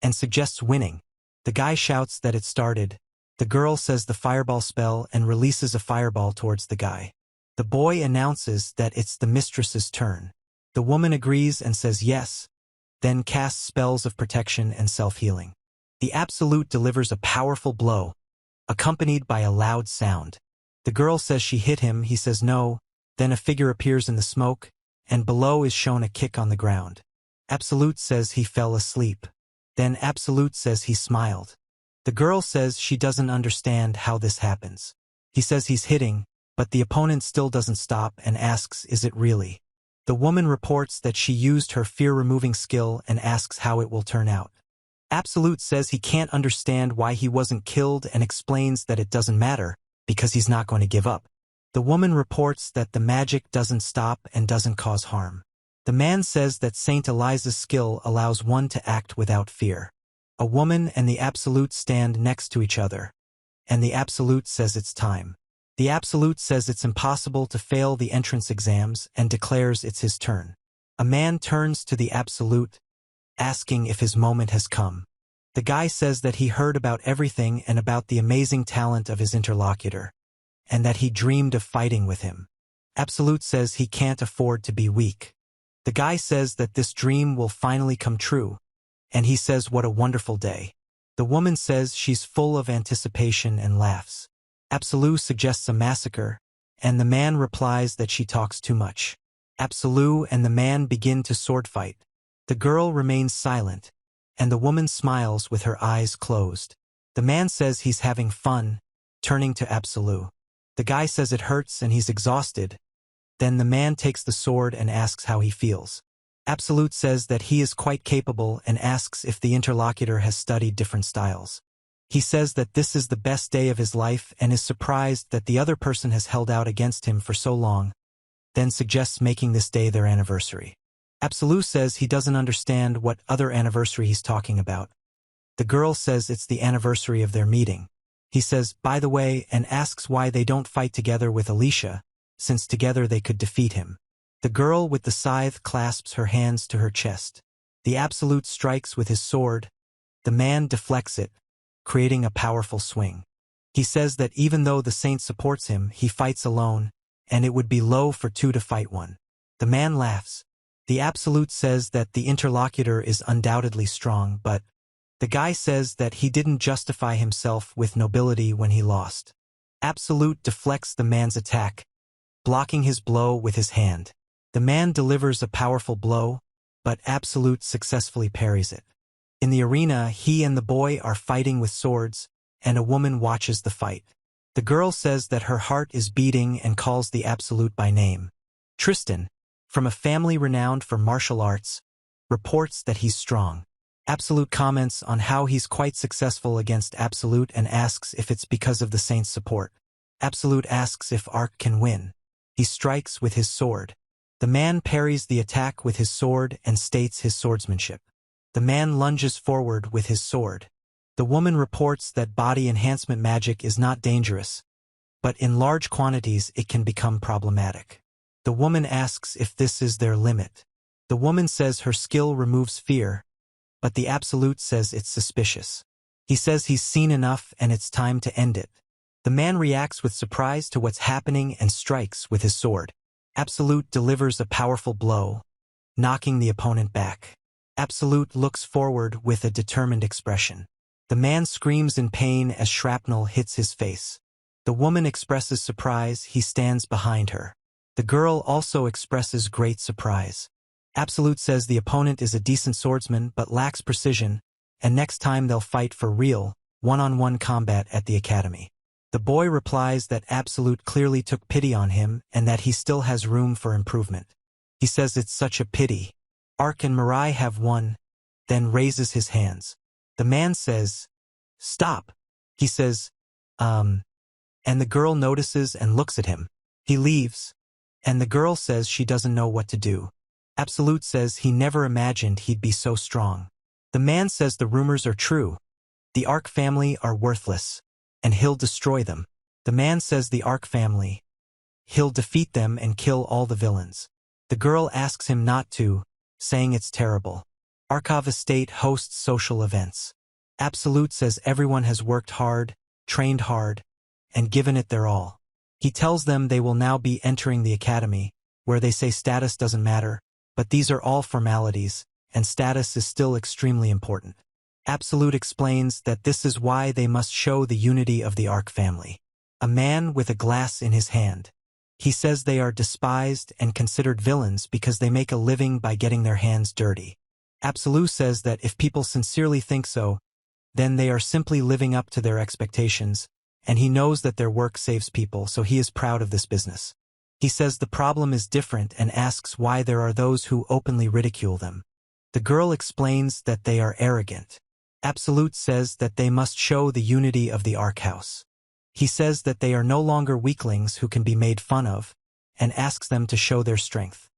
and suggests winning. The guy shouts that it started. The girl says the fireball spell and releases a fireball towards the guy. The boy announces that it's the mistress's turn. The woman agrees and says yes, then casts spells of protection and self-healing. The Absolute delivers a powerful blow, accompanied by a loud sound. The girl says she hit him, he says no, then a figure appears in the smoke, and below is shown a kick on the ground. Absolute says he fell asleep. Then Absolute says he smiled. The girl says she doesn't understand how this happens. He says he's hitting, but the opponent still doesn't stop and asks, "Is it really?" The woman reports that she used her fear-removing skill and asks how it will turn out. Absolute says he can't understand why he wasn't killed and explains that it doesn't matter, because he's not going to give up. The woman reports that the magic doesn't stop and doesn't cause harm. The man says that Saint Eliza's skill allows one to act without fear. A woman and the Absolute stand next to each other, and the Absolute says it's time. The Absolute says it's impossible to fail the entrance exams and declares it's his turn. A man turns to the Absolute, asking if his moment has come. The guy says that he heard about everything and about the amazing talent of his interlocutor, and that he dreamed of fighting with him. Absolute says he can't afford to be weak. The guy says that this dream will finally come true, and he says what a wonderful day. The woman says she's full of anticipation and laughs. Absolute suggests a massacre, and the man replies that she talks too much. Absolute and the man begin to sword fight. The girl remains silent, and the woman smiles with her eyes closed. The man says he's having fun, turning to Absolute. The guy says it hurts and he's exhausted. Then the man takes the sword and asks how he feels. Absolute says that he is quite capable and asks if the interlocutor has studied different styles. He says that this is the best day of his life and is surprised that the other person has held out against him for so long, then suggests making this day their anniversary. Absolute says he doesn't understand what other anniversary he's talking about. The girl says it's the anniversary of their meeting. He says, by the way, and asks why they don't fight together with Alicia, since together they could defeat him. The girl with the scythe clasps her hands to her chest. The Absolute strikes with his sword. The man deflects it, creating a powerful swing. He says that even though the saint supports him, he fights alone, and it would be low for two to fight one. The man laughs. The Absolute says that the interlocutor is undoubtedly strong, but the guy says that he didn't justify himself with nobility when he lost. Absolute deflects the man's attack, blocking his blow with his hand. The man delivers a powerful blow, but Absolute successfully parries it. In the arena, he and the boy are fighting with swords, and a woman watches the fight. The girl says that her heart is beating and calls the Absolute by name. Tristan, from a family renowned for martial arts, reports that he's strong. Absolute comments on how he's quite successful against Absolute and asks if it's because of the saint's support. Absolute asks if Ark can win. He strikes with his sword. The man parries the attack with his sword and states his swordsmanship. The man lunges forward with his sword. The woman reports that body enhancement magic is not dangerous, but in large quantities it can become problematic. The woman asks if this is their limit. The woman says her skill removes fear, but the Absolute says it's suspicious. He says he's seen enough and it's time to end it. The man reacts with surprise to what's happening and strikes with his sword. Absolute delivers a powerful blow, knocking the opponent back. Absolute looks forward with a determined expression. The man screams in pain as shrapnel hits his face. The woman expresses surprise. He stands behind her. The girl also expresses great surprise. Absolute says the opponent is a decent swordsman but lacks precision, and next time they'll fight for real, one-on-one combat at the academy. The boy replies that Absolute clearly took pity on him and that he still has room for improvement. He says it's such a pity. Ark and Mirai have won, then raises his hands. The man says, "Stop." He says, and the girl notices and looks at him. He leaves, and the girl says she doesn't know what to do. Absolute says he never imagined he'd be so strong. The man says the rumors are true. The Ark family are worthless, and he'll destroy them. The man says the Ark family. He'll defeat them and kill all the villains. The girl asks him not to, saying it's terrible. Arkov Estate hosts social events. Absolute says everyone has worked hard, trained hard, and given it their all. He tells them they will now be entering the academy, where they say status doesn't matter, but these are all formalities, and status is still extremely important. Absolute explains that this is why they must show the unity of the Ark family. A man with a glass in his hand. He says they are despised and considered villains because they make a living by getting their hands dirty. Absolute says that if people sincerely think so, then they are simply living up to their expectations, and he knows that their work saves people, so he is proud of this business. He says the problem is different and asks why there are those who openly ridicule them. The girl explains that they are arrogant. Absolute says that they must show the unity of the Ark house. He says that they are no longer weaklings who can be made fun of, and asks them to show their strength.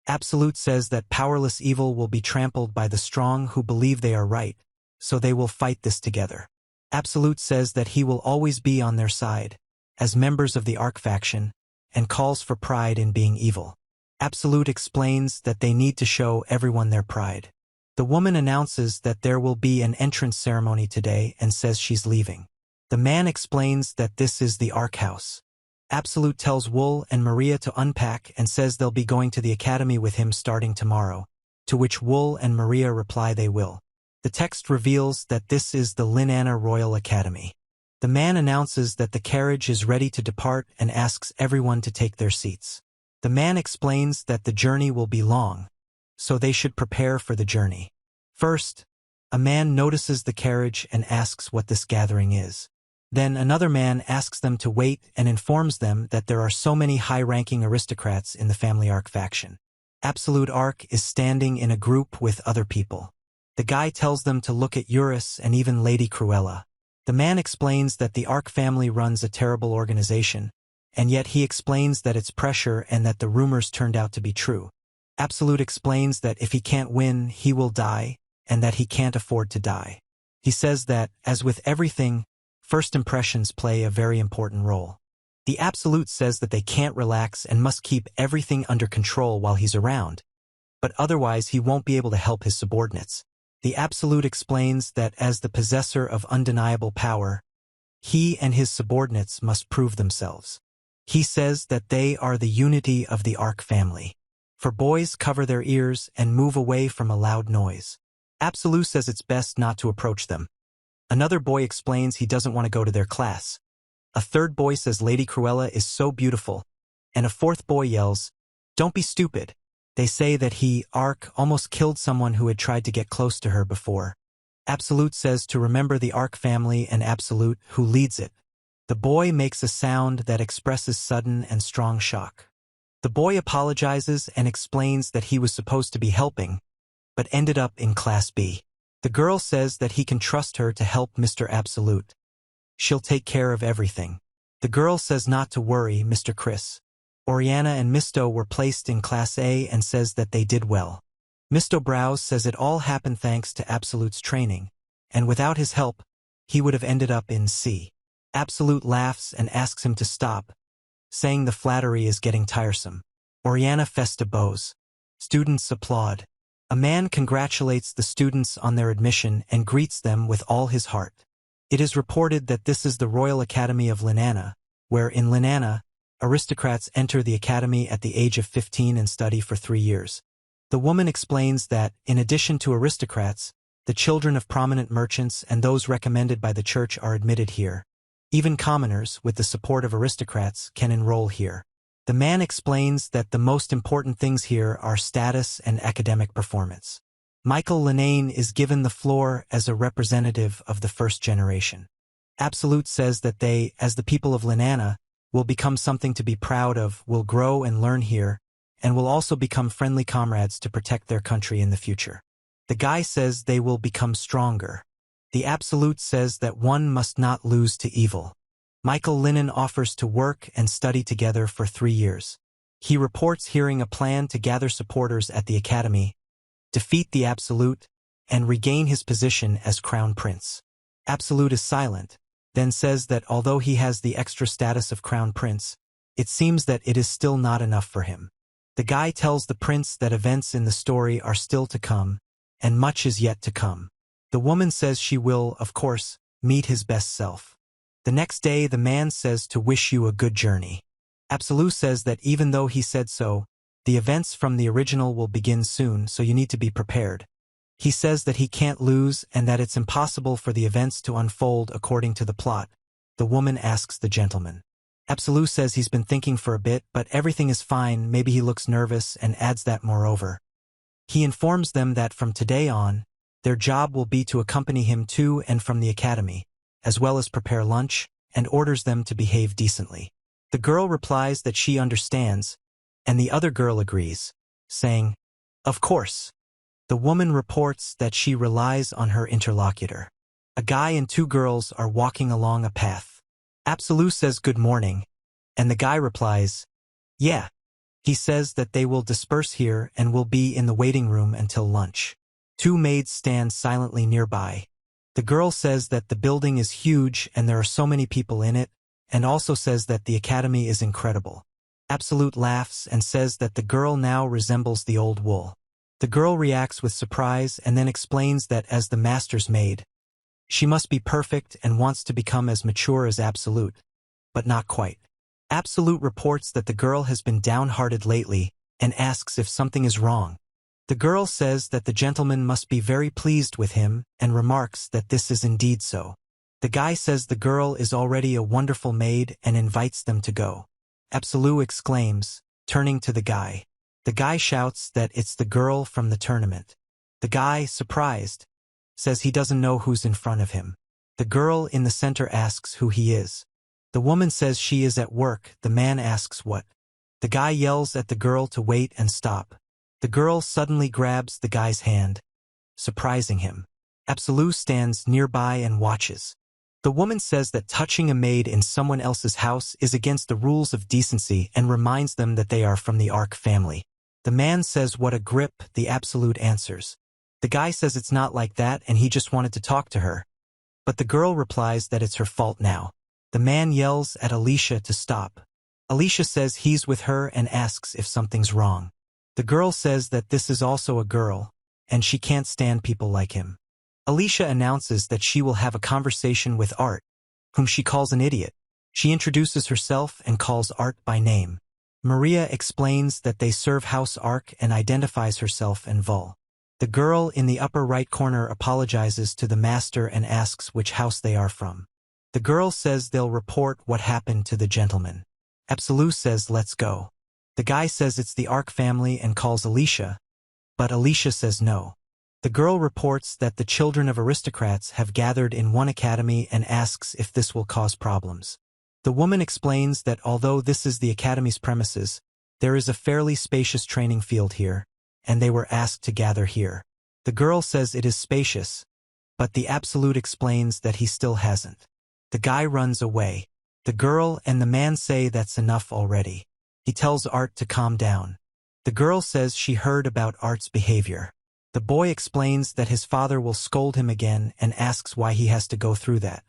Absolute says that powerless evil will be trampled by the strong who believe they are right, so they will fight this together. Absolute says that he will always be on their side, as members of the Ark faction, and calls for pride in being evil. Absolute explains that they need to show everyone their pride. The woman announces that there will be an entrance ceremony today and says she's leaving. The man explains that this is the Ark house. Absolute tells Wool and Maria to unpack and says they'll be going to the academy with him starting tomorrow, to which Wool and Maria reply they will. The text reveals that this is the Linana Royal Academy. The man announces that the carriage is ready to depart and asks everyone to take their seats. The man explains that the journey will be long, so they should prepare for the journey. First, a man notices the carriage and asks what this gathering is. Then another man asks them to wait and informs them that there are so many high-ranking aristocrats in the Family Ark faction. Absolute Ark is standing in a group with other people. The guy tells them to look at Eurus and even Lady Cruella. The man explains that the Ark family runs a terrible organization, and yet he explains that it's pressure and that the rumors turned out to be true. Absolute explains that if he can't win, he will die, and that he can't afford to die. He says that, as with everything, first impressions play a very important role. The Absolute says that they can't relax and must keep everything under control while he's around, but otherwise he won't be able to help his subordinates. The Absolute explains that as the possessor of undeniable power, he and his subordinates must prove themselves. He says that they are the unity of the Ark family. For boys, cover their ears and move away from a loud noise. Absolute says it's best not to approach them. Another boy explains he doesn't want to go to their class. A third boy says Lady Cruella is so beautiful, and a fourth boy yells, "Don't be stupid." They say that he, Ark, almost killed someone who had tried to get close to her before. Absolute says to remember the Ark family and Absolute, who leads it. The boy makes a sound that expresses sudden and strong shock. The boy apologizes and explains that he was supposed to be helping, but ended up in Class B. The girl says that he can trust her to help Mr. Absolute. She'll take care of everything. The girl says not to worry, Mr. Chris. Oriana and Misto were placed in Class A and says that they did well. Misto Browse says it all happened thanks to Absolute's training, and without his help, he would have ended up in C. Absolute laughs and asks him to stop, saying the flattery is getting tiresome. Oriana Festa bows. Students applaud. A man congratulates the students on their admission and greets them with all his heart. It is reported that this is the Royal Academy of Linana, where in Linana, aristocrats enter the academy at the age of 15 and study for 3 years. The woman explains that, in addition to aristocrats, the children of prominent merchants and those recommended by the church are admitted here. Even commoners, with the support of aristocrats, can enroll here. The man explains that the most important things here are status and academic performance. Michael Linane is given the floor as a representative of the first generation. Absolute says that they, as the people of Linana, will become something to be proud of, will grow and learn here, and will also become friendly comrades to protect their country in the future. The guy says they will become stronger. The Absolute says that one must not lose to evil. Michael Linnen offers to work and study together for 3 years. He reports hearing a plan to gather supporters at the academy, defeat the Absolute, and regain his position as Crown Prince. Absolute is silent, then says that although he has the extra status of Crown Prince, it seems that it is still not enough for him. The guy tells the prince that events in the story are still to come, and much is yet to come. The woman says she will, of course, meet his best self. The next day the man says to wish you a good journey. Absolute says that even though he said so, the events from the original will begin soon, so you need to be prepared. He says that he can't lose and that it's impossible for the events to unfold according to the plot. The woman asks the gentleman. Absolute says he's been thinking for a bit, but everything is fine, maybe he looks nervous, and adds that moreover. He informs them that from today on, their job will be to accompany him to and from the academy, as well as prepare lunch, and orders them to behave decently. The girl replies that she understands, and the other girl agrees, saying, "Of course." The woman reports that she relies on her interlocutor. A guy and 2 girls are walking along a path. Absolute says good morning, and the guy replies, "Yeah." He says that they will disperse here and will be in the waiting room until lunch. 2 maids stand silently nearby. The girl says that the building is huge and there are so many people in it, and also says that the academy is incredible. Absolute laughs and says that the girl now resembles the old wool. The girl reacts with surprise and then explains that as the master's maid, she must be perfect and wants to become as mature as Absolute, but not quite. Absolute reports that the girl has been downhearted lately and asks if something is wrong. The girl says that the gentleman must be very pleased with him and remarks that this is indeed so. The guy says the girl is already a wonderful maid and invites them to go. Absolute exclaims, turning to the guy. The guy shouts that it's the girl from the tournament. The guy, surprised, says he doesn't know who's in front of him. The girl in the center asks who he is. The woman says she is at work. The man asks what. The guy yells at the girl to wait and stop. The girl suddenly grabs the guy's hand, surprising him. Absolute stands nearby and watches. The woman says that touching a maid in someone else's house is against the rules of decency and reminds them that they are from the Ark family. The man says what a grip. The Absolute answers. The guy says it's not like that and he just wanted to talk to her. But the girl replies that it's her fault now. The man yells at Alicia to stop. Alicia says he's with her and asks if something's wrong. The girl says that this is also a girl, and she can't stand people like him. Alicia announces that she will have a conversation with Art, whom she calls an idiot. She introduces herself and calls Art by name. Maria explains that they serve House Ark and identifies herself and Vul. The girl in the upper right corner apologizes to the master and asks which house they are from. The girl says they'll report what happened to the gentleman. Absolute says let's go. The guy says it's the Ark family and calls Alicia, but Alicia says no. The girl reports that the children of aristocrats have gathered in one academy and asks if this will cause problems. The woman explains that although this is the academy's premises, there is a fairly spacious training field here, and they were asked to gather here. The girl says it is spacious, but the Absolute explains that he still hasn't. The guy runs away. The girl and the man say that's enough already. He tells Art to calm down. The girl says she heard about Art's behavior. The boy explains that his father will scold him again and asks why he has to go through that.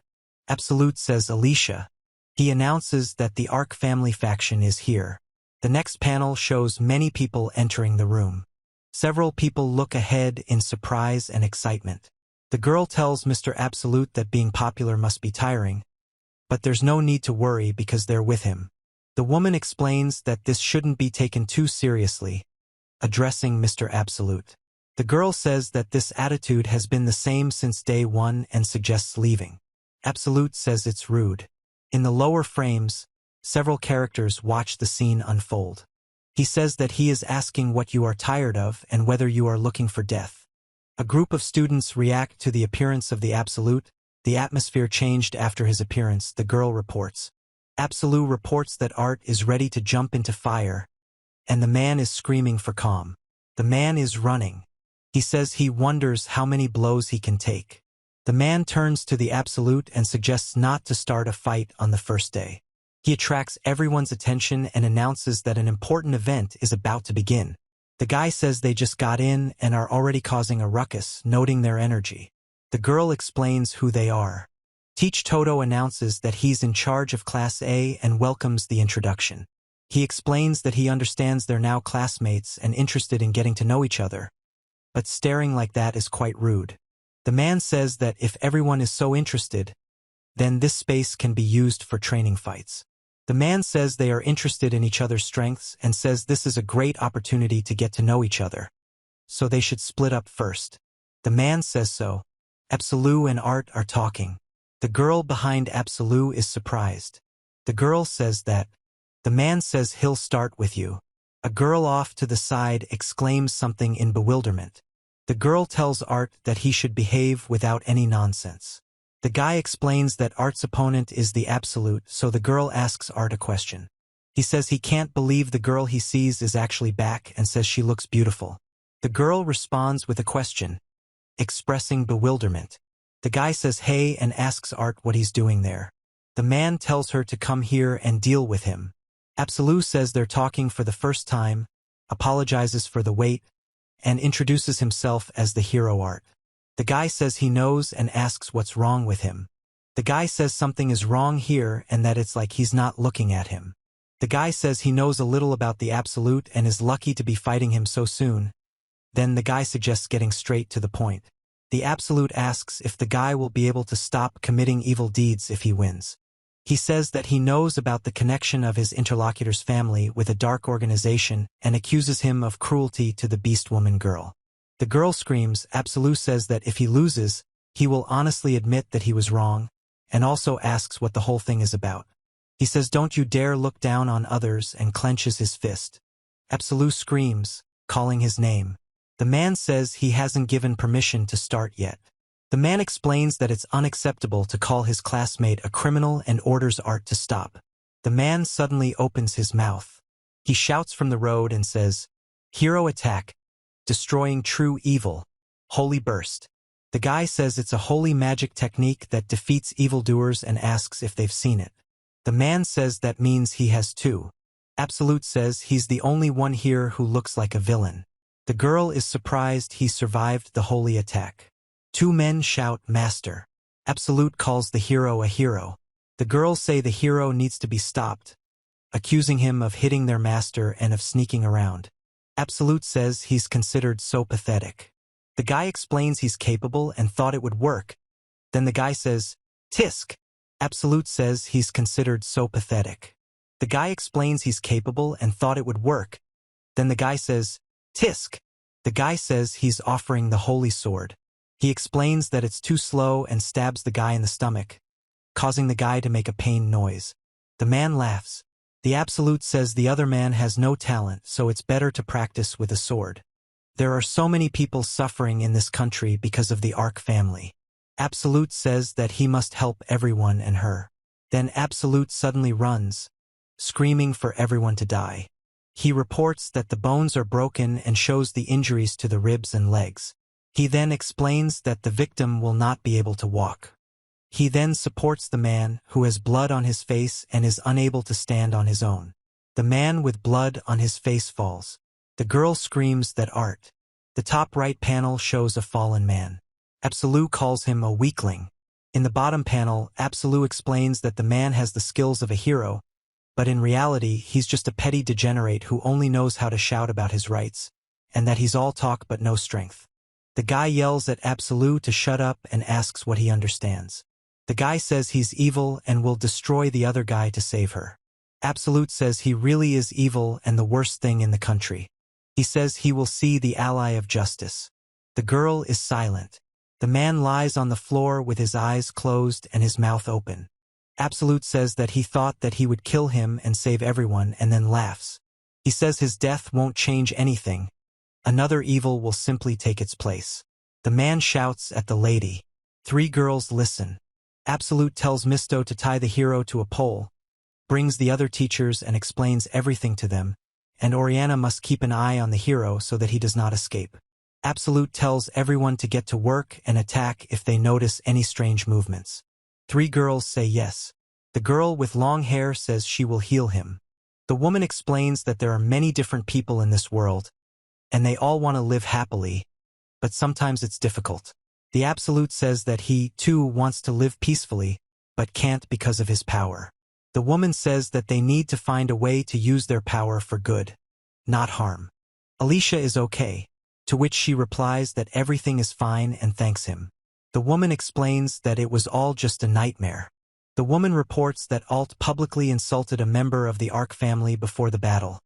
Absolute says Alicia. He announces that the Ark family faction is here. The next panel shows many people entering the room. Several people look ahead in surprise and excitement. The girl tells Mr. Absolute that being popular must be tiring, but there's no need to worry because they're with him. The woman explains that this shouldn't be taken too seriously, addressing Mr. Absolute. The girl says that this attitude has been the same since day one and suggests leaving. Absolute says it's rude. In the lower frames, several characters watch the scene unfold. He says that he is asking what you are tired of and whether you are looking for death. A group of students react to the appearance of the Absolute. The atmosphere changed after his appearance, the girl reports. Absolute reports that Art is ready to jump into fire, and the man is screaming for calm. The man is running. He says he wonders how many blows he can take. The man turns to the Absolute and suggests not to start a fight on the first day. He attracts everyone's attention and announces that an important event is about to begin. The guy says they just got in and are already causing a ruckus, noting their energy. The girl explains who they are. Teach Toto announces that he's in charge of Class A and welcomes the introduction. He explains that he understands they're now classmates and interested in getting to know each other. But staring like that is quite rude. The man says that if everyone is so interested, then this space can be used for training fights. The man says they are interested in each other's strengths and says this is a great opportunity to get to know each other. So they should split up first. The man says so. Absolute and Art are talking. The girl behind Absolute is surprised. The girl says that. The man says he'll start with you. A girl off to the side exclaims something in bewilderment. The girl tells Art that he should behave without any nonsense. The guy explains that Art's opponent is the Absolute, so the girl asks Art a question. He says he can't believe the girl he sees is actually back and says she looks beautiful. The girl responds with a question, expressing bewilderment. The guy says hey and asks Art what he's doing there. The man tells her to come here and deal with him. Absolute says they're talking for the first time, apologizes for the wait, and introduces himself as the hero Art. The guy says he knows and asks what's wrong with him. The guy says something is wrong here and that it's like he's not looking at him. The guy says he knows a little about the Absolute and is lucky to be fighting him so soon. Then the guy suggests getting straight to the point. The Absolute asks if the guy will be able to stop committing evil deeds if he wins. He says that he knows about the connection of his interlocutor's family with a dark organization and accuses him of cruelty to the beast woman girl. The girl screams. Absolute says that if he loses, he will honestly admit that he was wrong, and also asks what the whole thing is about. He says don't you dare look down on others and clenches his fist. Absolute screams, calling his name. The man says he hasn't given permission to start yet. The man explains that it's unacceptable to call his classmate a criminal and orders Art to stop. The man suddenly opens his mouth. He shouts from the road and says, "Hero attack, destroying true evil, holy burst." The guy says it's a holy magic technique that defeats evildoers and asks if they've seen it. The man says that means he has too. Absolute says he's the only one here who looks like a villain. The girl is surprised he survived the holy attack. Two men shout, "Master." Absolute calls the hero a hero. The girls say the hero needs to be stopped, accusing him of hitting their master and of sneaking around. Absolute says he's considered so pathetic. The guy explains he's capable and thought it would work. Then the guy says, "Tisk." Absolute says he's considered so pathetic. The guy explains he's capable and thought it would work. Then the guy says, "Tisk." The guy says he's offering the holy sword. He explains that it's too slow and stabs the guy in the stomach, causing the guy to make a pain noise. The man laughs. The Absolute says the other man has no talent, so it's better to practice with a sword. There are so many people suffering in this country because of the Ark family. Absolute says that he must help everyone and her. Then Absolute suddenly runs, screaming for everyone to die. He reports that the bones are broken and shows the injuries to the ribs and legs. He then explains that the victim will not be able to walk. He then supports the man who has blood on his face and is unable to stand on his own. The man with blood on his face falls. The girl screams that Art. The top right panel shows a fallen man. Absolute calls him a weakling. In the bottom panel, Absolute explains that the man has the skills of a hero, but in reality he's just a petty degenerate who only knows how to shout about his rights, and that he's all talk but no strength. The guy yells at Absolute to shut up and asks what he understands. The guy says he's evil and will destroy the other guy to save her. Absolute says he really is evil and the worst thing in the country. He says he will see the ally of justice. The girl is silent. The man lies on the floor with his eyes closed and his mouth open. Absolute says that he thought that he would kill him and save everyone and then laughs. He says his death won't change anything. Another evil will simply take its place. The man shouts at the lady. Three girls listen. Absolute tells Misto to tie the hero to a pole, brings the other teachers and explains everything to them, and Oriana must keep an eye on the hero so that he does not escape. Absolute tells everyone to get to work and attack if they notice any strange movements. Three girls say yes. The girl with long hair says she will heal him. The woman explains that there are many different people in this world, and they all want to live happily, but sometimes it's difficult. The Absolute says that he, too, wants to live peacefully, but can't because of his power. The woman says that they need to find a way to use their power for good, not harm. Alicia is okay, to which she replies that everything is fine and thanks him. The woman explains that it was all just a nightmare. The woman reports that Alt publicly insulted a member of the Ark family before the battle,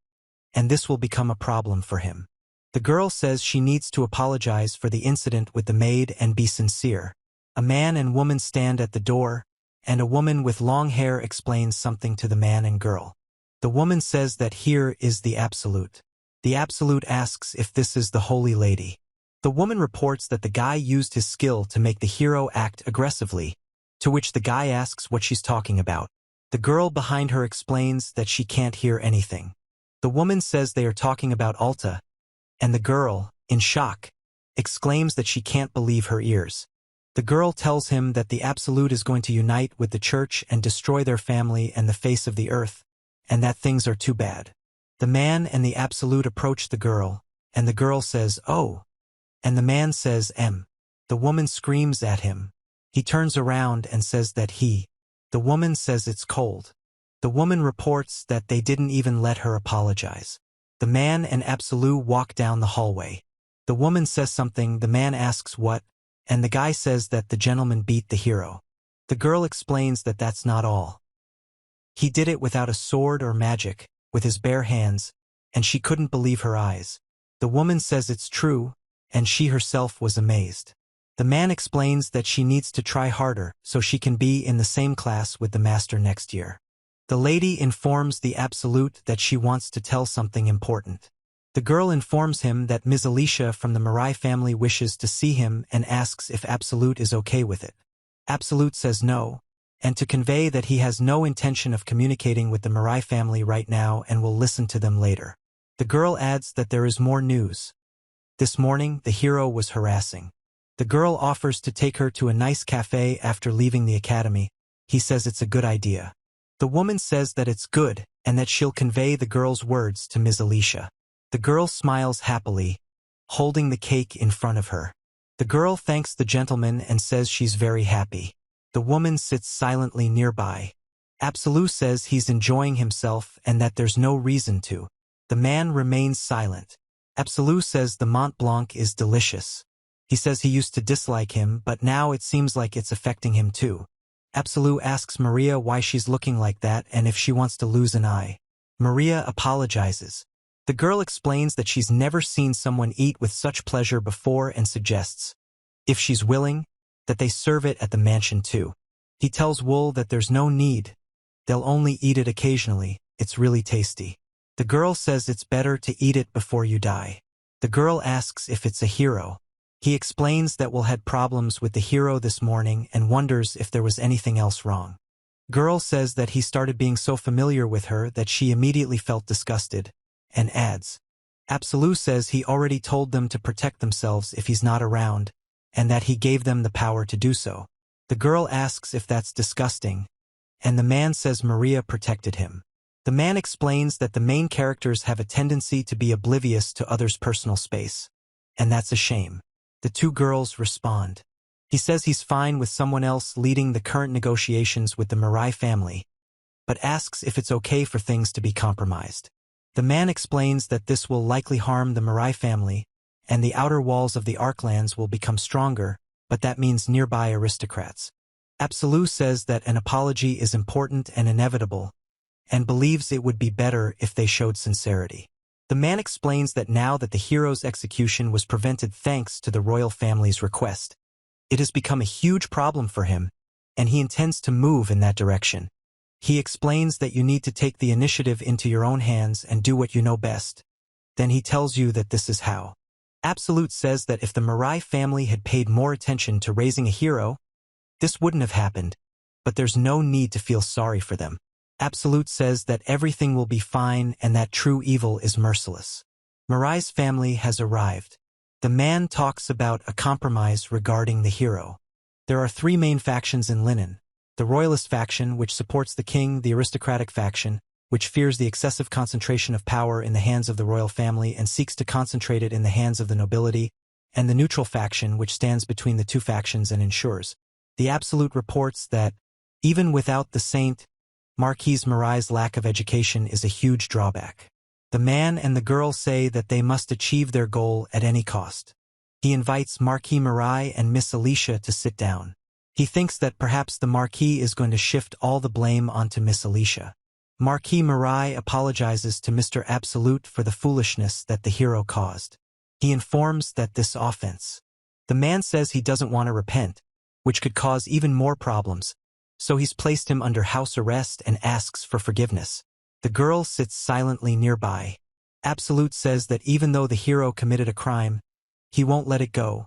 and this will become a problem for him. The girl says she needs to apologize for the incident with the maid and be sincere. A man and woman stand at the door, and a woman with long hair explains something to the man and girl. The woman says that here is the Absolute. The Absolute asks if this is the Holy Lady. The woman reports that the guy used his skill to make the hero act aggressively, to which the guy asks what she's talking about. The girl behind her explains that she can't hear anything. The woman says they are talking about Alta, and the girl, in shock, exclaims that she can't believe her ears. The girl tells him that the Absolute is going to unite with the church and destroy their family and the face of the earth, and that things are too bad. The man and the Absolute approach the girl, and the girl says, "Oh," and the man says, "M." The woman screams at him. He turns around and says that the woman says it's cold. The woman reports that they didn't even let her apologize. The man and Absolute walk down the hallway. The woman says something, the man asks what, and the guy says that the gentleman beat the hero. The girl explains that that's not all. He did it without a sword or magic, with his bare hands, and she couldn't believe her eyes. The woman says it's true, and she herself was amazed. The man explains that she needs to try harder so she can be in the same class with the master next year. The lady informs the Absolute that she wants to tell something important. The girl informs him that Ms. Alicia from the Mirai family wishes to see him and asks if Absolute is okay with it. Absolute says no, and to convey that he has no intention of communicating with the Mirai family right now and will listen to them later. The girl adds that there is more news. This morning, the hero was harassing. The girl offers to take her to a nice cafe after leaving the academy. He says it's a good idea. The woman says that it's good and that she'll convey the girl's words to Ms. Alicia. The girl smiles happily, holding the cake in front of her. The girl thanks the gentleman and says she's very happy. The woman sits silently nearby. Absolute says he's enjoying himself and that there's no reason to. The man remains silent. Absolute says the Mont Blanc is delicious. He says he used to dislike him, but now it seems like it's affecting him too. Absolute asks Maria why she's looking like that and if she wants to lose an eye. Maria apologizes. The girl explains that she's never seen someone eat with such pleasure before and suggests, if she's willing, that they serve it at the mansion too. He tells Wool that there's no need. They'll only eat it occasionally, it's really tasty. The girl says it's better to eat it before you die. The girl asks if it's a hero. He explains that Wool had problems with the hero this morning and wonders if there was anything else wrong. Girl says that he started being so familiar with her that she immediately felt disgusted, and adds, Absolute says he already told them to protect themselves if he's not around, and that he gave them the power to do so. The girl asks if that's disgusting, and the man says Maria protected him. The man explains that the main characters have a tendency to be oblivious to others' personal space, and that's a shame. The two girls respond. He says he's fine with someone else leading the current negotiations with the Mirai family, but asks if it's okay for things to be compromised. The man explains that this will likely harm the Mirai family, and the outer walls of the Arklands will become stronger, but that means nearby aristocrats. Absolute says that an apology is important and inevitable, and believes it would be better if they showed sincerity. The man explains that now that the hero's execution was prevented thanks to the royal family's request, it has become a huge problem for him, and he intends to move in that direction. He explains that you need to take the initiative into your own hands and do what you know best. Then he tells you that this is how. Absolute says that if the Mirai family had paid more attention to raising a hero, this wouldn't have happened, but there's no need to feel sorry for them. Absolute says that everything will be fine and that true evil is merciless. Mirai's family has arrived. The man talks about a compromise regarding the hero. There are three main factions in Linen. The royalist faction, which supports the king, the aristocratic faction, which fears the excessive concentration of power in the hands of the royal family and seeks to concentrate it in the hands of the nobility, and the neutral faction, which stands between the two factions and ensures. The Absolute reports that, even without the saint, Marquis Mirai's lack of education is a huge drawback. The man and the girl say that they must achieve their goal at any cost. He invites Marquis Mirai and Miss Alicia to sit down. He thinks that perhaps the Marquis is going to shift all the blame onto Miss Alicia. Marquis Mirai apologizes to Mr. Absolute for the foolishness that the hero caused. He informs that this offense. The man says he doesn't want to repent, which could cause even more problems, so he's placed him under house arrest and asks for forgiveness. The girl sits silently nearby. Absolute says that even though the hero committed a crime, he won't let it go,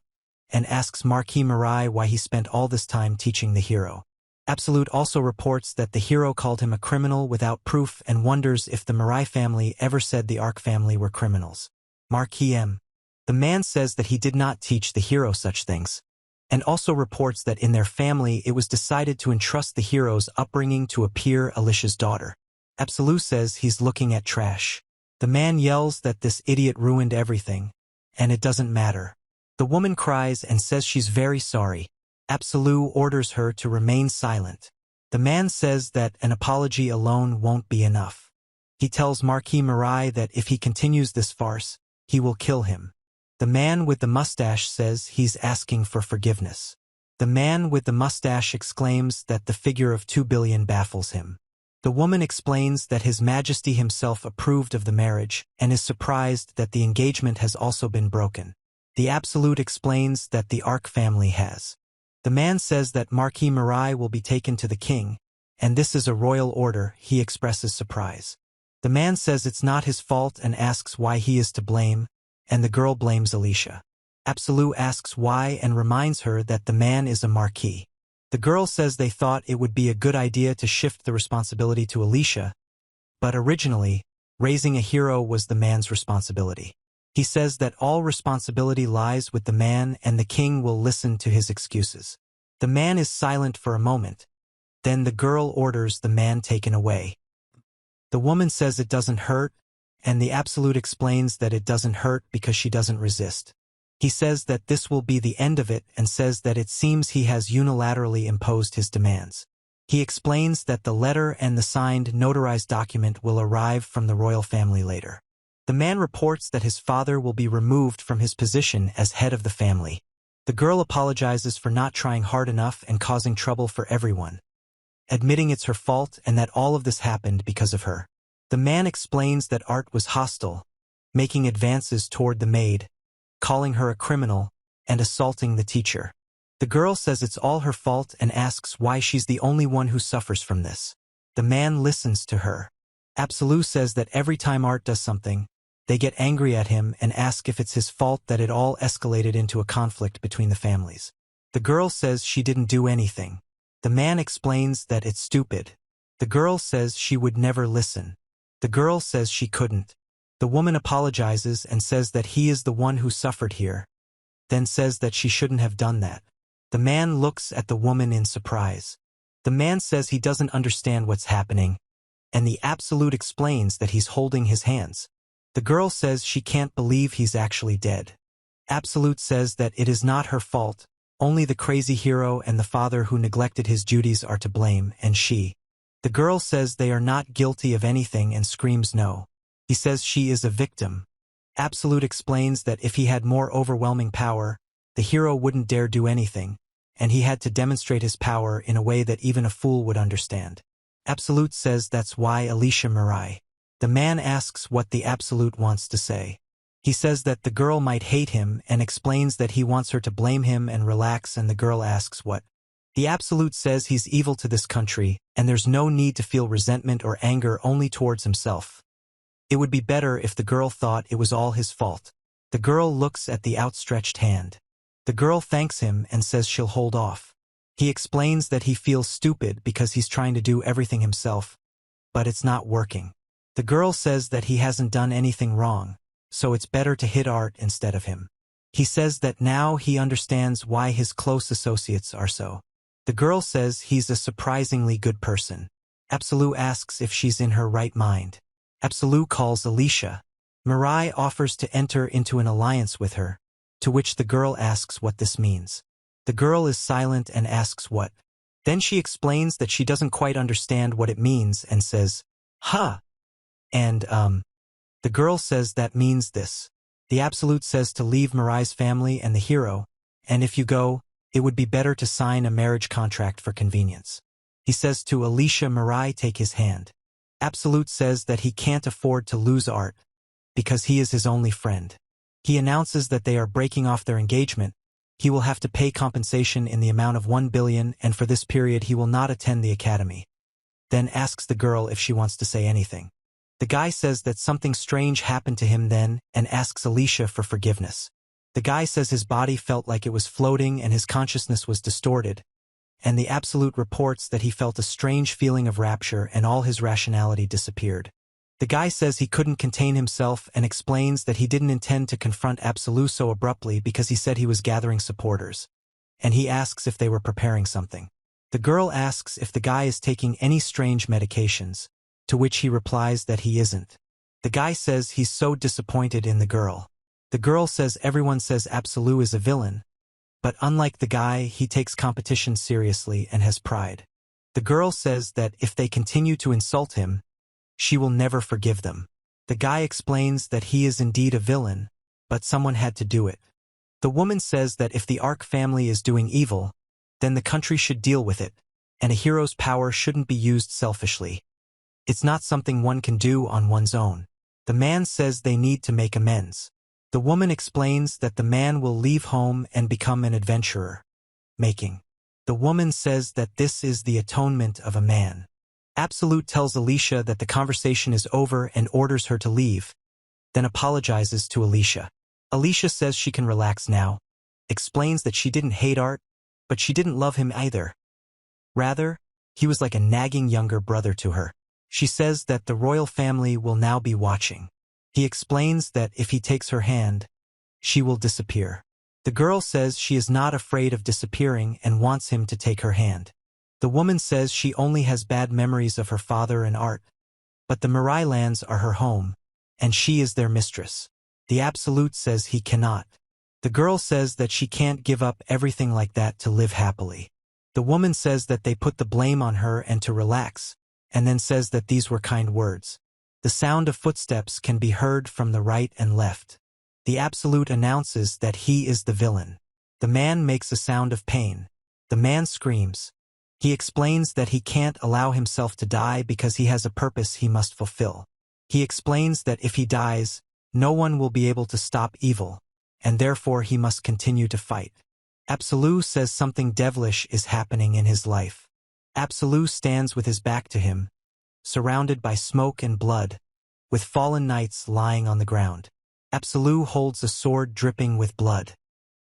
and asks Marquis Mirai why he spent all this time teaching the hero. Absolute also reports that the hero called him a criminal without proof and wonders if the Mirai family ever said the Ark family were criminals. Marquis M. The man says that he did not teach the hero such things, and also reports that in their family it was decided to entrust the hero's upbringing to a peer Alicia's daughter. Absolute says he's looking at trash. The man yells that this idiot ruined everything, and it doesn't matter. The woman cries and says she's very sorry. Absolute orders her to remain silent. The man says that an apology alone won't be enough. He tells Marquis Mirai that if he continues this farce, he will kill him. The man with the mustache says he's asking for forgiveness. The man with the mustache exclaims that the figure of 2 billion baffles him. The woman explains that His Majesty himself approved of the marriage and is surprised that the engagement has also been broken. The Absolute explains that the Ark family has. The man says that Marquis Mirai will be taken to the king, and this is a royal order. He expresses surprise. The man says it's not his fault and asks why he is to blame, and the girl blames Alicia. Absolute asks why and reminds her that the man is a marquis. The girl says they thought it would be a good idea to shift the responsibility to Alicia, but originally, raising a hero was the man's responsibility. He says that all responsibility lies with the man and the king will listen to his excuses. The man is silent for a moment. Then the girl orders the man taken away. The woman says it doesn't hurt, and the Absolute explains that it doesn't hurt because she doesn't resist. He says that this will be the end of it and says that it seems he has unilaterally imposed his demands. He explains that the letter and the signed, notarized document will arrive from the royal family later. The man reports that his father will be removed from his position as head of the family. The girl apologizes for not trying hard enough and causing trouble for everyone, admitting it's her fault and that all of this happened because of her. The man explains that Art was hostile, making advances toward the maid, calling her a criminal, and assaulting the teacher. The girl says it's all her fault and asks why she's the only one who suffers from this. The man listens to her. Absolute says that every time Art does something, they get angry at him and ask if it's his fault that it all escalated into a conflict between the families. The girl says she didn't do anything. The man explains that it's stupid. The girl says she would never listen. The girl says she couldn't. The woman apologizes and says that he is the one who suffered here, then says that she shouldn't have done that. The man looks at the woman in surprise. The man says he doesn't understand what's happening, and the Absolute explains that he's holding his hands. The girl says she can't believe he's actually dead. Absolute says that it is not her fault, only the crazy hero and the father who neglected his duties are to blame, and she. The girl says they are not guilty of anything and screams no. He says she is a victim. Absolute explains that if he had more overwhelming power, the hero wouldn't dare do anything, and he had to demonstrate his power in a way that even a fool would understand. Absolute says that's why Alicia Mirai. The man asks what the Absolute wants to say. He says that the girl might hate him and explains that he wants her to blame him and relax, and the girl asks what. The Absolute says he's evil to this country, and there's no need to feel resentment or anger only towards himself. It would be better if the girl thought it was all his fault. The girl looks at the outstretched hand. The girl thanks him and says she'll hold off. He explains that he feels stupid because he's trying to do everything himself, but it's not working. The girl says that he hasn't done anything wrong, so it's better to hit Art instead of him. He says that now he understands why his close associates are so. The girl says he's a surprisingly good person. Absolute asks if she's in her right mind. Absolute calls Alicia. Mirai offers to enter into an alliance with her, to which the girl asks what this means. The girl is silent and asks what. Then she explains that she doesn't quite understand what it means and says, "Huh." And, the girl says that means this. The Absolute says to leave Mirai's family and the hero, and if you go, it would be better to sign a marriage contract for convenience. He says to Alicia Mirai take his hand. Absolute says that he can't afford to lose Art, because he is his only friend. He announces that they are breaking off their engagement. He will have to pay compensation in the amount of 1 billion, and for this period he will not attend the academy. Then asks the girl if she wants to say anything. The guy says that something strange happened to him then, and asks Alicia for forgiveness. The guy says his body felt like it was floating and his consciousness was distorted, and the Absolute reports that he felt a strange feeling of rapture and all his rationality disappeared. The guy says he couldn't contain himself and explains that he didn't intend to confront Absolute so abruptly because he said he was gathering supporters, and he asks if they were preparing something. The girl asks if the guy is taking any strange medications, to which he replies that he isn't. The guy says he's so disappointed in the girl. The girl says everyone says Absolute is a villain, but unlike the guy, he takes competition seriously and has pride. The girl says that if they continue to insult him, she will never forgive them. The guy explains that he is indeed a villain, but someone had to do it. The woman says that if the Ark family is doing evil, then the country should deal with it, and a hero's power shouldn't be used selfishly. It's not something one can do on one's own. The man says they need to make amends. The woman explains that the man will leave home and become an adventurer. The woman says that this is the atonement of a man. Absolute tells Alicia that the conversation is over and orders her to leave, then apologizes to Alicia. Alicia says she can relax now, explains that she didn't hate Art, but she didn't love him either. Rather, he was like a nagging younger brother to her. She says that the royal family will now be watching. He explains that if he takes her hand, she will disappear. The girl says she is not afraid of disappearing and wants him to take her hand. The woman says she only has bad memories of her father and Art, but the Mirai lands are her home, and she is their mistress. The Absolute says he cannot. The girl says that she can't give up everything like that to live happily. The woman says that they put the blame on her and to relax, and then says that these were kind words. The sound of footsteps can be heard from the right and left. The Absolute announces that he is the villain. The man makes a sound of pain. The man screams. He explains that he can't allow himself to die because he has a purpose he must fulfill. He explains that if he dies, no one will be able to stop evil, and therefore he must continue to fight. Absolute says something devilish is happening in his life. Absolute stands with his back to him, surrounded by smoke and blood, with fallen knights lying on the ground. Absolute holds a sword dripping with blood.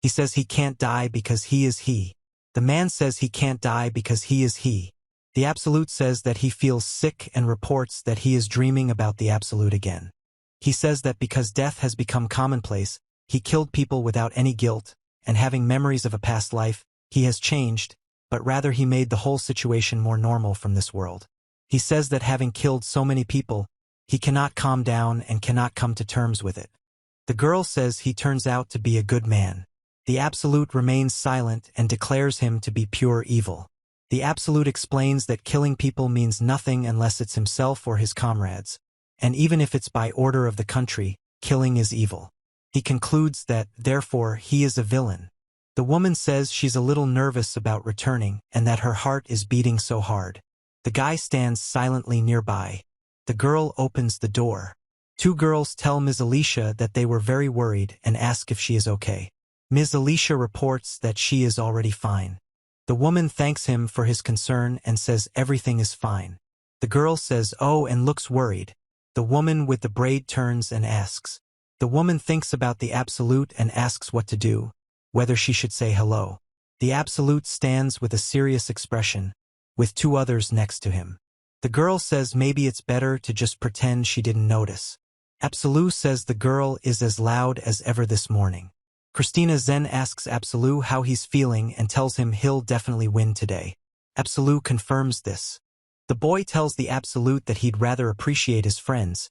He says he can't die because he is he. The man says he can't die because he is he. The Absolute says that he feels sick and reports that he is dreaming about the Absolute again. He says that because death has become commonplace, he killed people without any guilt, and having memories of a past life, he has changed, but rather he made the whole situation more normal from this world. He says that having killed so many people, he cannot calm down and cannot come to terms with it. The girl says he turns out to be a good man. The Absolute remains silent and declares him to be pure evil. The Absolute explains that killing people means nothing unless it's himself or his comrades, and even if it's by order of the country, killing is evil. He concludes that, therefore, he is a villain. The woman says she's a little nervous about returning and that her heart is beating so hard. The guy stands silently nearby. The girl opens the door. Two girls tell Ms. Alicia that they were very worried and ask if she is okay. Ms. Alicia reports that she is already fine. The woman thanks him for his concern and says everything is fine. The girl says oh and looks worried. The woman with the braid turns and asks. The woman thinks about the Absolute and asks what to do, whether she should say hello. The Absolute stands with a serious expression, with two others next to him. The girl says maybe it's better to just pretend she didn't notice. Absolute says the girl is as loud as ever this morning. Christina then asks Absolute how he's feeling and tells him he'll definitely win today. Absolute confirms this. The boy tells the Absolute that he'd rather appreciate his friends,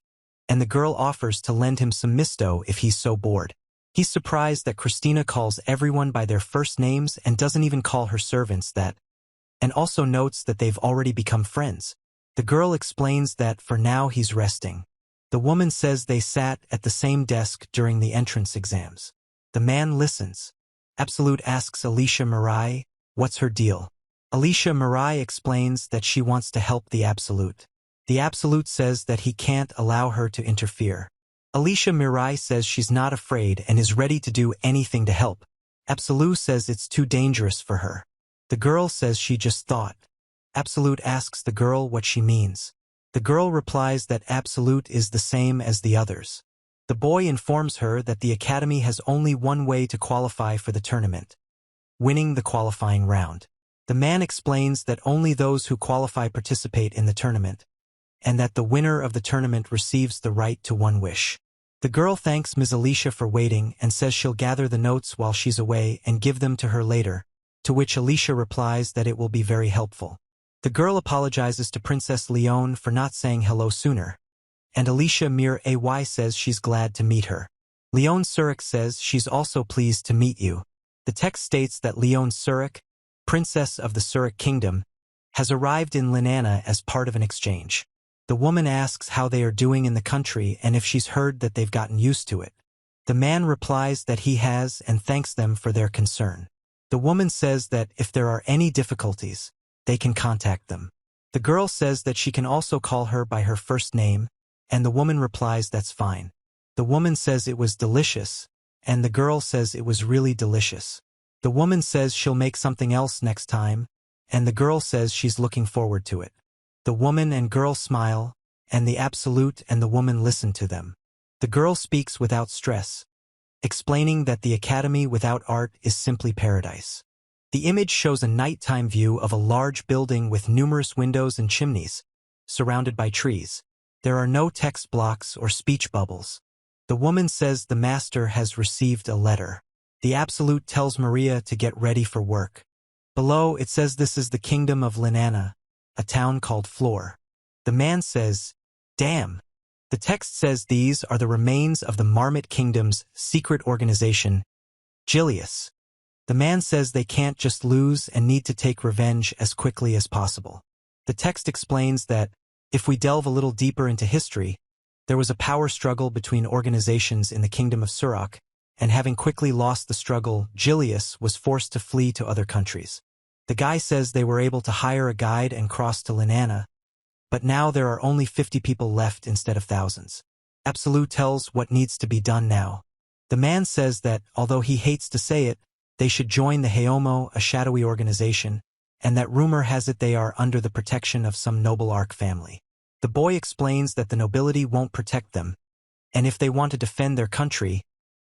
and the girl offers to lend him some misto if he's so bored. He's surprised that Christina calls everyone by their first names and doesn't even call her servants that, and also notes that they've already become friends. The girl explains that for now he's resting. The woman says they sat at the same desk during the entrance exams. The man listens. Absolute asks Alicia Mirai, what's her deal? Alicia Mirai explains that she wants to help the Absolute. The Absolute says that he can't allow her to interfere. Alicia Mirai says she's not afraid and is ready to do anything to help. Absolute says it's too dangerous for her. The girl says she just thought. Absolute asks the girl what she means. The girl replies that Absolute is the same as the others. The boy informs her that the academy has only one way to qualify for the tournament: winning the qualifying round. The man explains that only those who qualify participate in the tournament, and that the winner of the tournament receives the right to one wish. The girl thanks Ms. Alicia for waiting and says she'll gather the notes while she's away and give them to her later, to which Alicia replies that it will be very helpful. The girl apologizes to Princess Leone for not saying hello sooner, and Alicia Mir Ay says she's glad to meet her. Leone Surik says she's also pleased to meet you. The text states that Leone Surik, Princess of the Surik Kingdom, has arrived in Linana as part of an exchange. The woman asks how they are doing in the country and if she's heard that they've gotten used to it. The man replies that he has and thanks them for their concern. The woman says that if there are any difficulties, they can contact them. The girl says that she can also call her by her first name, and the woman replies that's fine. The woman says it was delicious, and the girl says it was really delicious. The woman says she'll make something else next time, and the girl says she's looking forward to it. The woman and girl smile, and the Absolute and the woman listen to them. The girl speaks without stress, explaining that the academy without art is simply paradise. The image shows a nighttime view of a large building with numerous windows and chimneys, surrounded by trees. There are no text blocks or speech bubbles. The woman says the master has received a letter. The Absolute tells Maria to get ready for work. Below, it says this is the kingdom of Linana, a town called Floor. The man says, "Damn." The text says these are the remains of the Marmot Kingdom's secret organization, Gilius. The man says they can't just lose and need to take revenge as quickly as possible. The text explains that, if we delve a little deeper into history, there was a power struggle between organizations in the Kingdom of Surak, and having quickly lost the struggle, Gilius was forced to flee to other countries. The guy says they were able to hire a guide and cross to Linana, but now there are only 50 people left instead of thousands. Absolute tells what needs to be done now. The man says that, although he hates to say it, they should join the Heomo, a shadowy organization, and that rumor has it they are under the protection of some noble Ark family. The boy explains that the nobility won't protect them, and if they want to defend their country,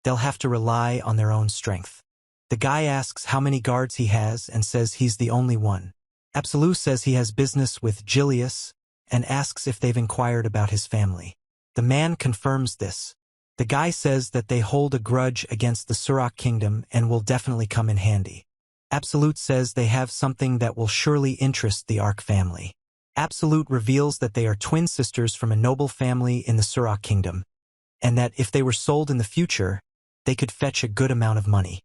they'll have to rely on their own strength. The guy asks how many guards he has and says he's the only one. Absolute says he has business with Gilius and asks if they've inquired about his family. The man confirms this. The guy says that they hold a grudge against the Surak kingdom and will definitely come in handy. Absolute says they have something that will surely interest the Ark family. Absolute reveals that they are twin sisters from a noble family in the Surak kingdom, and that if they were sold in the future, they could fetch a good amount of money.